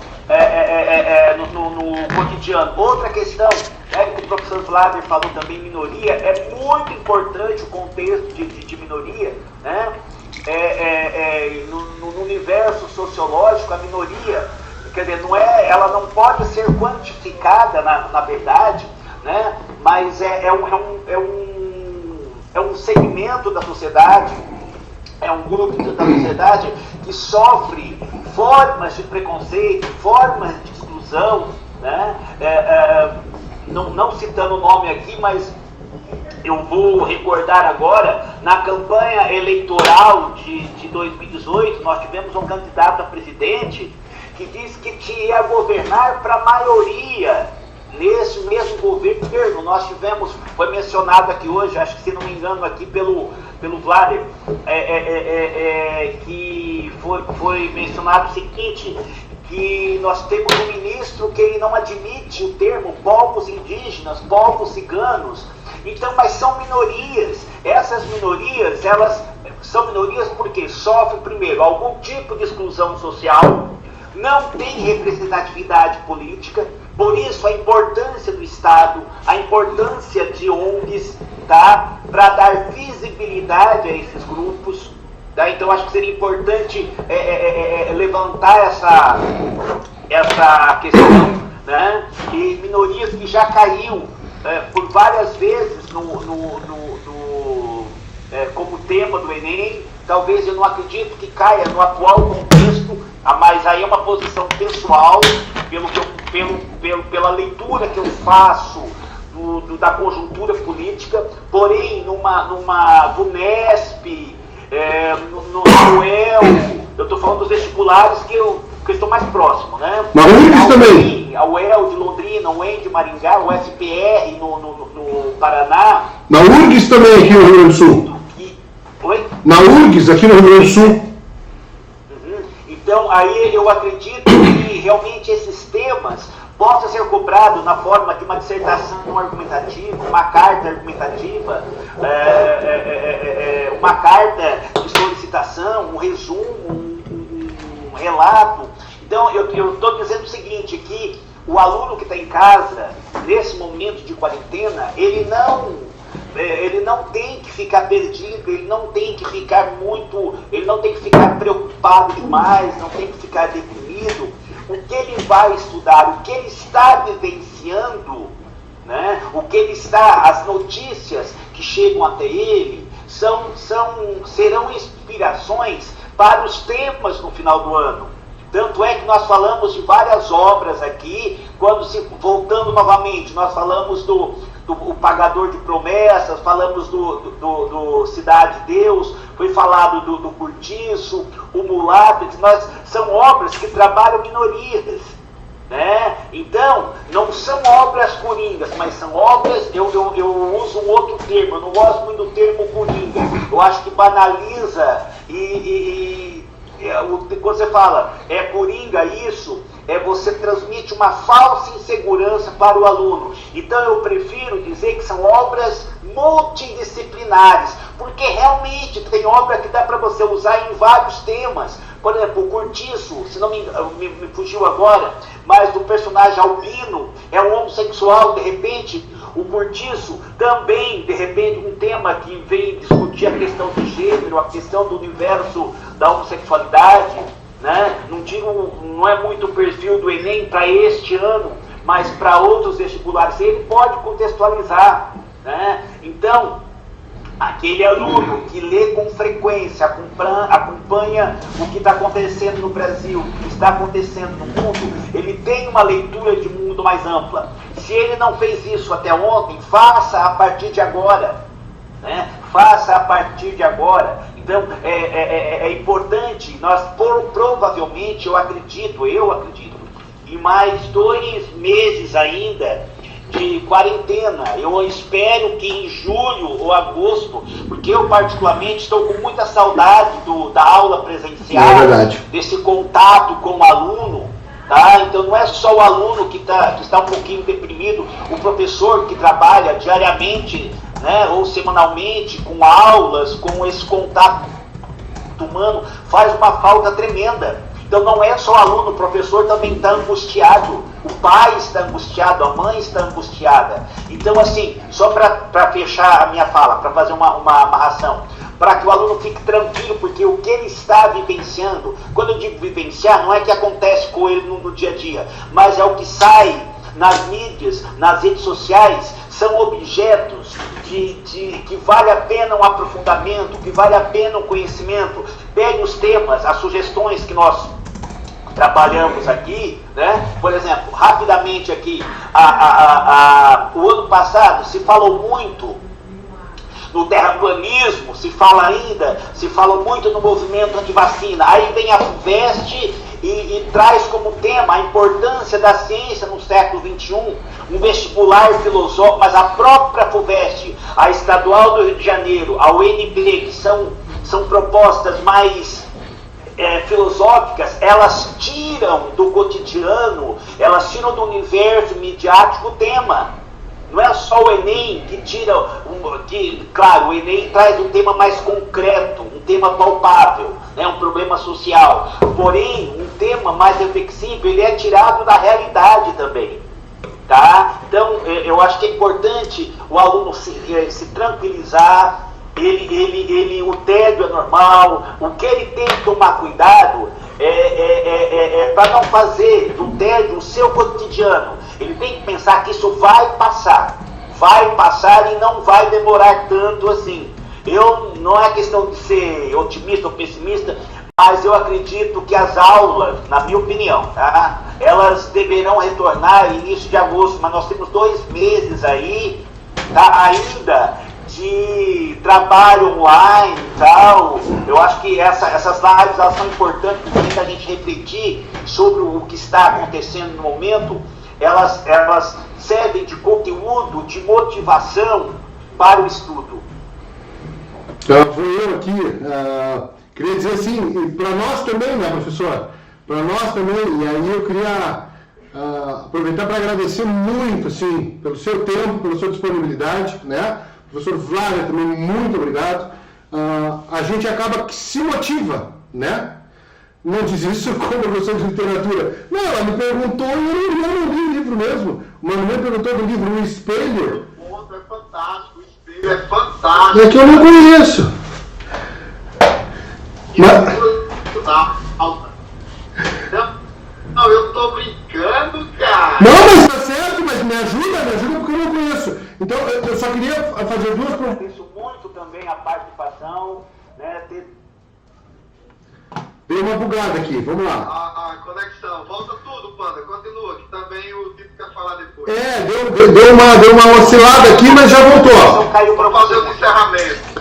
Speaker 4: no cotidiano. Outra questão, né, que o professor Vlader falou também, minoria, é muito importante o contexto de minoria, né, no universo sociológico, a minoria, quer dizer, ela não pode ser quantificada na verdade, né, mas é um segmento da sociedade, é um grupo da sociedade que sofre formas de preconceito, formas de exclusão, né? Não citando o nome aqui, mas eu vou recordar agora, na campanha eleitoral de 2018, nós tivemos um candidato a presidente que disse que ia governar para a maioria. Nesse mesmo governo, nós tivemos, foi mencionado aqui hoje, acho que se não me engano aqui pelo Vlader, que foi mencionado o seguinte, que nós temos um ministro que ele não admite o termo povos indígenas, povos ciganos. Então, mas são minorias. Essas minorias, elas são minorias porque sofrem, primeiro, algum tipo de exclusão social, não tem representatividade política. Por isso, a importância do Estado, a importância de ONGs, tá? Para dar visibilidade a esses grupos. Tá? Então, acho que seria importante levantar essa questão, né? E minorias que já caiu por várias vezes como tema do Enem. Talvez eu não acredito que caia no atual contexto, mas aí é uma posição pessoal, pela leitura que eu faço da conjuntura política, porém numa VUNESP, no UEL, eu estou falando dos vestibulares que eu estou mais próximo, né?
Speaker 1: Na URGS também.
Speaker 4: A UEL de Londrina, o UEM de Maringá, o SPR no Paraná.
Speaker 1: Na URGS também aqui no Rio Grande do Sul.
Speaker 4: Oi?
Speaker 1: Na URGS aqui no Rio Grande do Sul.
Speaker 4: Então, aí eu acredito que realmente esses temas possam ser cobrados na forma de uma dissertação argumentativa, uma carta argumentativa, uma carta de solicitação, um resumo, um relato. Então, eu estou dizendo o seguinte, que o aluno que está em casa, nesse momento de quarentena, ele não tem que ficar perdido, ele não tem que ficar preocupado demais, não tem que ficar deprimido. O que ele vai estudar, o que ele está vivenciando, né? As notícias que chegam até ele, serão inspirações para os temas no final do ano. Tanto é que nós falamos de várias obras aqui, voltando novamente, nós falamos do O Pagador de Promessas, falamos do Cidade de Deus, foi falado do Cortiço, o Mulato, são obras que trabalham minorias, né? Então, não são obras coringas, mas são obras, eu uso um outro termo, eu não gosto muito do termo coringa, eu acho que banaliza quando você fala, coringa isso, você transmite uma falsa insegurança para o aluno. Então eu prefiro dizer que são obras multidisciplinares, porque realmente tem obra que dá para você usar em vários temas. Por exemplo, o Cortiço, se não me fugiu agora, mas do personagem albino, é um homossexual, de repente, o Cortiço também, de repente, um tema que vem discutir a questão do gênero, a questão do universo da homossexualidade, né? Não é muito o perfil do Enem para este ano, mas para outros vestibulares, ele pode contextualizar, né? Então, aquele aluno que lê com frequência, acompanha o que está acontecendo no Brasil, o que está acontecendo no mundo, ele tem uma leitura de mundo mais ampla. Se ele não fez isso até ontem, faça a partir de agora, né? Faça a partir de agora. Então, é importante, nós provavelmente, eu acredito, em mais 2 meses ainda de quarentena. Eu espero que em julho ou agosto, porque eu particularmente estou com muita saudade da aula presencial, desse contato com o aluno, tá? Então não é só o aluno que está um pouquinho deprimido, o professor que trabalha diariamente, né, ou semanalmente com aulas, com esse contato humano, faz uma falta tremenda. Então não é só o aluno, o professor também está angustiado, o pai está angustiado, a mãe está angustiada. Então assim, só para fechar a minha fala, para fazer uma amarração, para que o aluno fique tranquilo, porque o que ele está vivenciando, quando eu digo vivenciar, não é que acontece com ele no dia a dia, mas é o que sai nas mídias, nas redes sociais, são objetos que vale a pena um aprofundamento, que vale a pena um conhecimento. Pegue os temas, as sugestões que nós trabalhamos aqui, né? Por exemplo, rapidamente aqui, o ano passado se falou muito no terraplanismo, se falou muito no movimento antivacina. Aí vem a FUVEST e traz como tema a importância da ciência no século XXI, um vestibular filosófico, mas a própria FUVEST, a Estadual do Rio de Janeiro, a UNB, que são propostas mais filosóficas, elas tiram do cotidiano, elas tiram do universo midiático o tema. Não é só o Enem que tira, claro, o Enem traz um tema mais concreto, um tema palpável, né, um problema social. Porém, um tema mais reflexivo, ele é tirado da realidade também. Tá? Então, eu acho que é importante o aluno se tranquilizar, o tédio é normal, o que ele tem que tomar cuidado para não fazer do tédio o seu cotidiano. Ele tem que pensar que isso vai passar e não vai demorar tanto assim. Não é questão de ser otimista ou pessimista, mas eu acredito que as aulas, na minha opinião, tá? Elas deverão retornar início de agosto, mas nós temos 2 meses aí, tá? Ainda de trabalho online e tal. Eu acho que essas lives elas são importantes para a gente refletir sobre o que está acontecendo no momento. Elas servem de conteúdo, de motivação para o estudo.
Speaker 1: Fui eu aqui, queria dizer assim, para nós também, né, professor? Para nós também, e aí eu queria aproveitar para agradecer muito, assim, pelo seu tempo, pela sua disponibilidade, né? Professor Flávio também, muito obrigado. A gente acaba que se motiva, né? Não diz isso como professor de literatura. Não, ela me perguntou e eu não li o livro mesmo. O Mano me perguntou do livro O Espelho.
Speaker 3: O ponto é fantástico, o espelho é fantástico.
Speaker 1: É que eu não conheço.
Speaker 3: Não, eu tô brincando, cara.
Speaker 1: Não, mas tá certo, mas me ajuda porque eu não conheço. Então, eu só queria fazer 2
Speaker 4: Isso muito também a participação, né?
Speaker 1: Deu uma bugada aqui, vamos lá.
Speaker 3: A conexão, volta tudo, Panda, continua, que também o Tito quer falar depois.
Speaker 1: Deu uma oscilada aqui, mas já voltou.
Speaker 4: Então caiu para
Speaker 3: fazer o encerramento.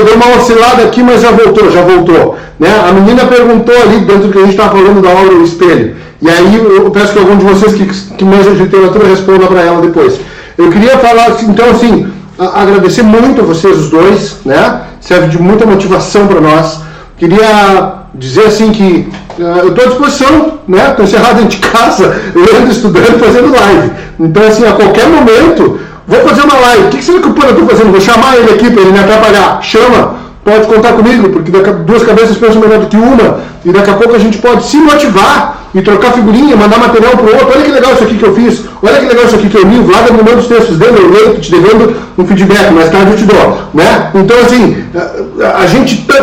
Speaker 1: Deu uma oscilada aqui, mas já voltou. Né? A menina perguntou ali, dentro do que a gente estava falando da obra O Espelho. E aí eu peço que algum de vocês que manja de literatura responda para ela depois. Eu queria falar, então assim, agradecer muito a vocês os dois, né? Serve de muita motivação para nós. Queria dizer assim que eu estou à disposição, né? Estou encerrado dentro de casa, lendo, estudando, fazendo live. Então assim, a qualquer momento, vou fazer uma live. O que será que o Panda está fazendo? Vou chamar ele aqui para ele me atrapalhar. Chama, pode contar comigo, porque duas cabeças pensam melhor do que uma. E daqui a pouco a gente pode se motivar e trocar figurinha, mandar material para o outro. Olha que legal isso aqui que eu fiz, olha que legal isso aqui que eu li. O Vlad me manda os textos dele, eu leio, te devendo um feedback, mais tarde eu te dou, né? Então assim,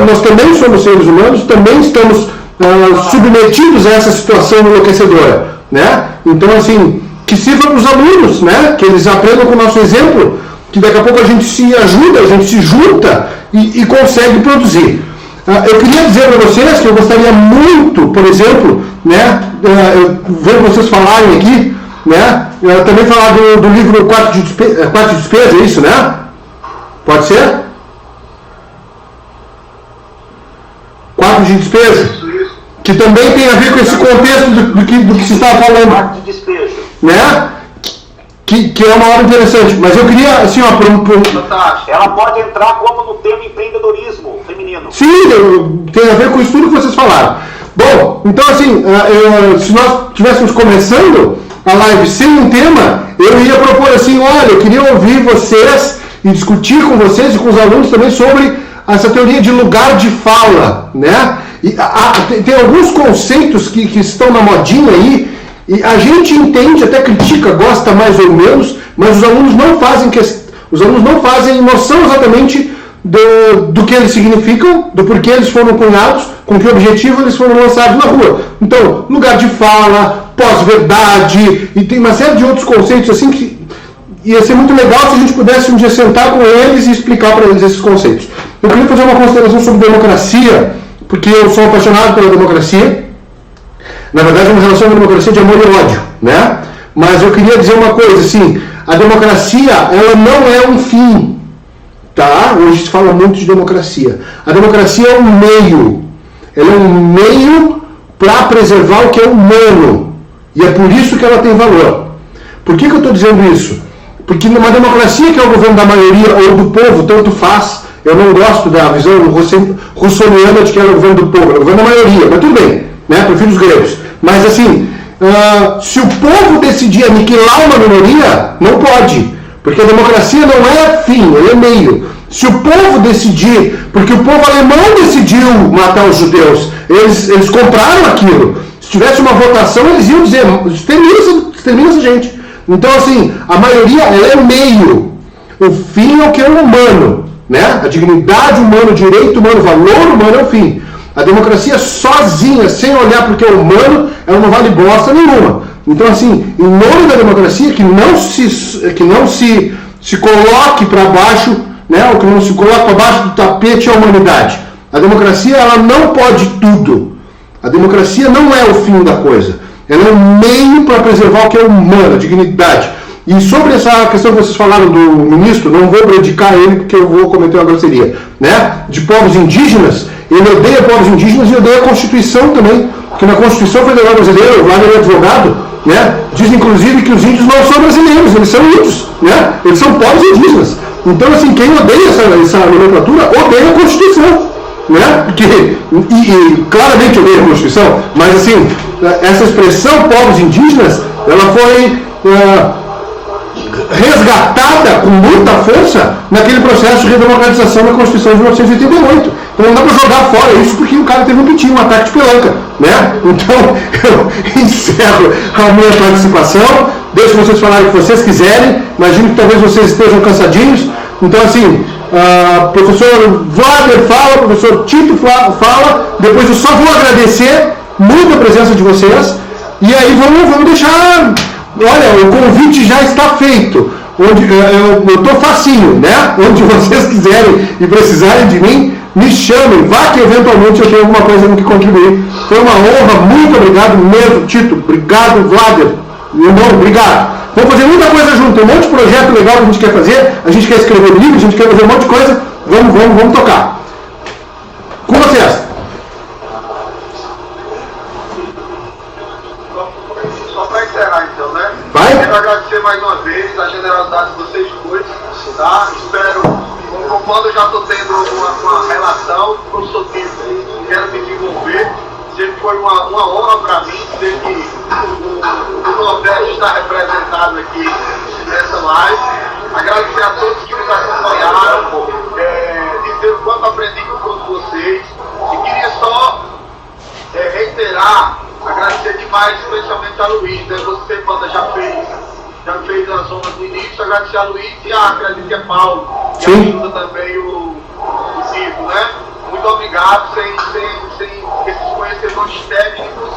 Speaker 1: nós também somos seres humanos, também estamos submetidos a essa situação enlouquecedora, né? Então assim, que sirva para os alunos, né? Que eles aprendam com o nosso exemplo, que daqui a pouco a gente se ajuda, a gente se junta e consegue produzir. Eu queria dizer para vocês que eu gostaria muito, por exemplo, né, ver vocês falarem aqui, né, também falar do livro Quarto de Despesa, é isso, né? Pode ser? Quarto de Despesa, que também tem a ver com esse contexto do que se estava falando.
Speaker 4: Quarto de despejo.
Speaker 1: Né? Que é uma obra interessante, mas eu queria, assim, ó,
Speaker 4: ela pode entrar como no tema empreendedorismo feminino.
Speaker 1: Sim, tem a ver com isso tudo que vocês falaram. Bom, então assim, se nós estivéssemos começando a live sem um tema, eu ia propor assim, olha, eu queria ouvir vocês e discutir com vocês e com os alunos também sobre essa teoria de lugar de fala, né? E, tem alguns conceitos que estão na modinha aí, e a gente entende, até critica, gosta mais ou menos, mas os alunos não fazem noção exatamente do que eles significam, do porquê eles foram cunhados, com que objetivo eles foram lançados na rua. Então, lugar de fala, pós-verdade, e tem uma série de outros conceitos assim que ia ser muito legal se a gente pudesse um dia sentar com eles e explicar para eles esses conceitos. Eu queria fazer uma consideração sobre democracia, porque eu sou apaixonado pela democracia. Na verdade, é uma relação de democracia de amor e ódio, né? Mas eu queria dizer uma coisa, assim, a democracia, ela não é um fim, tá? Hoje se fala muito de democracia. A democracia é um meio. Ela é um meio para preservar o que é humano. E é por isso que ela tem valor. Por que eu estou dizendo isso? Porque numa democracia que é o governo da maioria ou do povo, tanto faz. Eu não gosto da visão russoniana de que ela é o governo do povo, é o governo da maioria, mas tudo bem, né? Prefiro os gregos. Mas assim, se o povo decidir aniquilar uma minoria, não pode. Porque a democracia não é fim, ela é meio. Se o povo decidir, porque o povo alemão decidiu matar os judeus, eles compraram aquilo. Se tivesse uma votação, eles iam dizer, extermina essa gente. Então assim, a maioria ela é meio. O fim é o que é o humano, né? A dignidade humana, o direito humano, o valor humano é o fim. A democracia sozinha, sem olhar para o que é humano, ela não vale bosta nenhuma. Então, assim, em nome da democracia, que não se coloque para baixo, né, ou que não se coloque para baixo do tapete a humanidade. A democracia, ela não pode tudo. A democracia não é o fim da coisa. Ela é um meio para preservar o que é humano, a dignidade. E sobre essa questão que vocês falaram do ministro, não vou predicar ele porque eu vou cometer uma grosseria, né, de povos indígenas. Ele odeia povos indígenas e odeia a Constituição também, porque na Constituição Federal Brasileira, o Wagner é advogado, né, diz inclusive que os índios não são brasileiros, eles são índios, né, eles são povos indígenas. Então, assim, quem odeia essa nomenclatura odeia a Constituição, né, porque, e claramente odeia a Constituição, mas assim, essa expressão povos indígenas, ela foi resgatada com muita força naquele processo de redemocratização da Constituição de 1988. Então não dá para jogar fora isso porque o cara teve um pitinho, um ataque de pelanca, né? Então eu encerro a minha participação, deixo vocês falarem o que vocês quiserem, imagino que talvez vocês estejam cansadinhos. Então assim, professor Wagner fala, professor Tito fala, depois eu só vou agradecer muito a presença de vocês, e aí vamos deixar... Olha, o convite já está feito. onde eu estou facinho, né? Onde vocês quiserem e precisarem de mim, me chamem, vá que eventualmente eu tenho alguma coisa no que contribuir. Foi uma honra, muito obrigado mesmo, Tito. Obrigado, Vlader. Irmão, obrigado. Vamos fazer muita coisa junto, tem um monte de projeto legal que a gente quer fazer, a gente quer escrever livro, a gente quer fazer um monte de coisa. Vamos tocar. Com vocês.
Speaker 3: Só para encerrar então, né?
Speaker 1: Vai?
Speaker 3: Quero agradecer mais uma vez a generosidade de vocês dois, tá? Espero, com o Panda eu já estou tendo uma relação, com o professor Tito, quero me desenvolver. Sempre foi uma honra para mim dizer que o Nordeste está representado aqui nessa live. Agradecer a todos que nos acompanharam, dizer o quanto aprendi com todos vocês. E queria só reiterar, agradecer demais, especialmente a Luiz, né? Você, Panda, já fez as ondas no início, agradecer a Luiz e acredito que é Paulo, que ajuda também o Tito, né? Muito obrigado, sem esses conhecedores técnicos,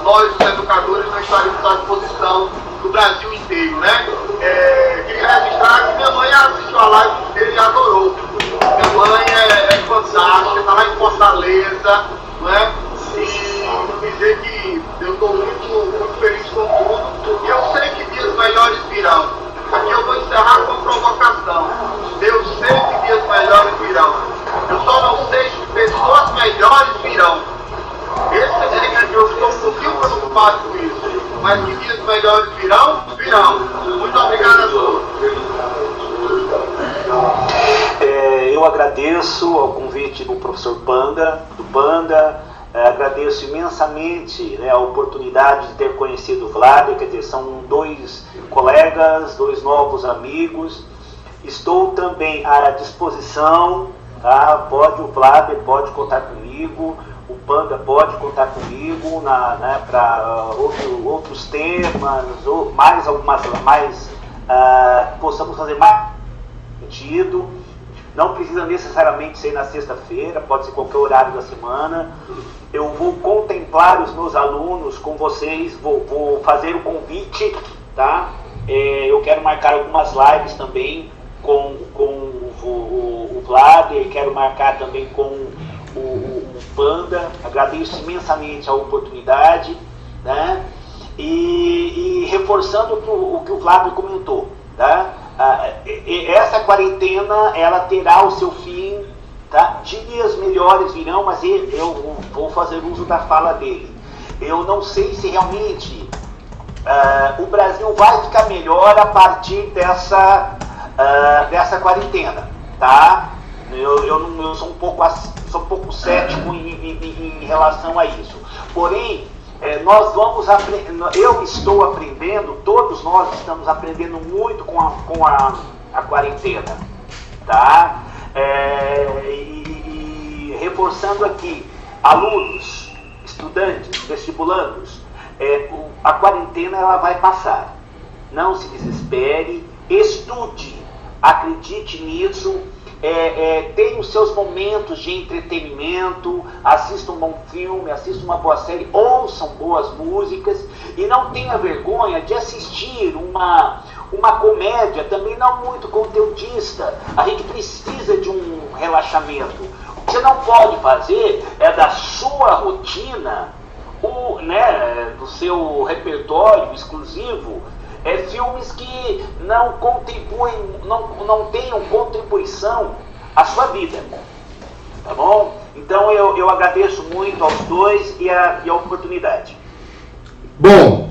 Speaker 3: nós, os educadores, não estaríamos à disposição do Brasil inteiro, né? Queria registrar que minha mãe assistiu a live dele e adorou. Minha mãe é fantástica, está lá em Fortaleza, né? E dizer que eu estou muito feliz com tudo, e eu sei que dias melhores virão. Aqui eu vou encerrar com uma provocação. Eu sei que dias melhores virão. Eu só não sei se pessoas melhores virão. Eu estou um pouquinho preocupado com isso. Mas que dias melhores virão? Virão. Muito obrigado a todos.
Speaker 4: Eu agradeço ao convite do professor Panda, agradeço imensamente, né, a oportunidade de ter conhecido o Vlader, quer dizer, são 2 colegas, 2 novos amigos. Estou também à disposição, tá? O Vlader pode contar comigo, o Panda pode contar comigo para outros temas, ou mais possamos fazer mais sentido. Não precisa necessariamente ser na sexta-feira, pode ser qualquer horário da semana. Eu vou contemplar os meus alunos com vocês, vou fazer o convite, tá? Eu quero marcar algumas lives também com o Vlader, quero marcar também com o Panda. Agradeço imensamente a oportunidade, né? E reforçando o que o Vlader comentou, tá? Essa quarentena, ela terá o seu fim, tá? Dias melhores virão, mas eu vou fazer uso da fala dele. Eu não sei se realmente o Brasil vai ficar melhor a partir dessa quarentena, tá? Eu sou um pouco cético em relação a isso. Porém, eu estou aprendendo, todos nós estamos aprendendo muito com a quarentena, tá? E reforçando aqui, alunos, estudantes, vestibulandos, a quarentena ela vai passar. Não se desespere, estude, acredite nisso. Tem os seus momentos de entretenimento, assista um bom filme, assista uma boa série, ouçam boas músicas e não tenha vergonha de assistir uma comédia, também não muito conteudista. A gente precisa de um relaxamento. O que você não pode fazer é da sua rotina, do seu repertório exclusivo, filmes que não contribuem, não tenham contribuição à sua vida, tá bom? Então eu agradeço muito aos dois e a oportunidade.
Speaker 1: Bom,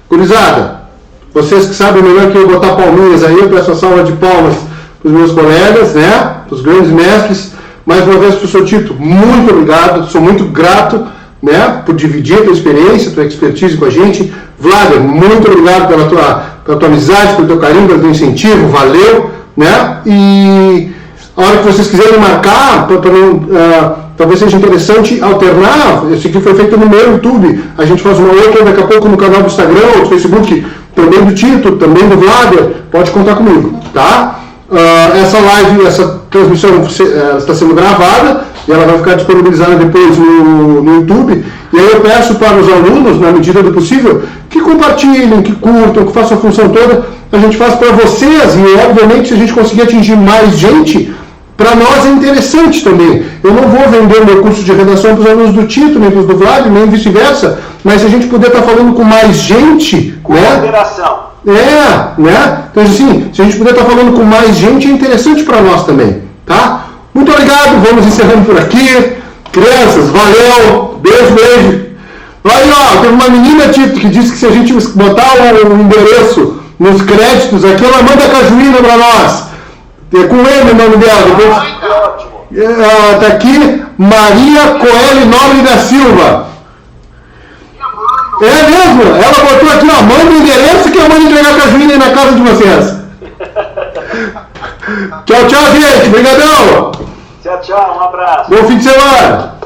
Speaker 1: gurizada, vocês que sabem melhor que eu botar palminhas aí, eu peço a salva de palmas para os meus colegas, né, os grandes mestres. Mais uma vez, professor Tito, muito obrigado, sou muito grato, né, por dividir a tua experiência, a tua expertise com a gente. Vlader, muito obrigado pela tua amizade, pelo teu carinho, pelo teu incentivo, valeu, né? E a hora que vocês quiserem marcar, talvez seja interessante alternar. Esse aqui foi feito no meu YouTube, a gente faz uma outra daqui a pouco no canal do Instagram ou do Facebook, também do Tito, também do Vlader, pode contar comigo, tá? Essa live, essa transmissão está sendo gravada, e ela vai ficar disponibilizada depois no YouTube. E aí eu peço para os alunos, na medida do possível, que compartilhem, que curtam, que façam a função toda. A gente faz para vocês e, obviamente, se a gente conseguir atingir mais gente, para nós é interessante também. Eu não vou vender o meu curso de redação para os alunos do Tito, nem para os do Vlad, nem vice-versa, mas se a gente puder estar falando com mais gente,
Speaker 4: com moderação.
Speaker 1: Né? Então, assim, se a gente puder estar falando com mais gente, é interessante para nós também, tá? Muito obrigado, vamos encerrando por aqui. Crianças, valeu, beijo. Aí, ó, teve uma menina, Tito, que disse que se a gente botar o endereço nos créditos aqui, ela manda a cajuína para nós. É com M o nome dela. Depois... tá aqui, Maria Coelho Nobre da Silva. É mesmo? Ela botou aqui, ó, manda o endereço que eu mando entregar a cajuína aí na casa de vocês. Tchau, gente. Obrigadão.
Speaker 4: Tchau, um abraço.
Speaker 1: Bom fim de semana.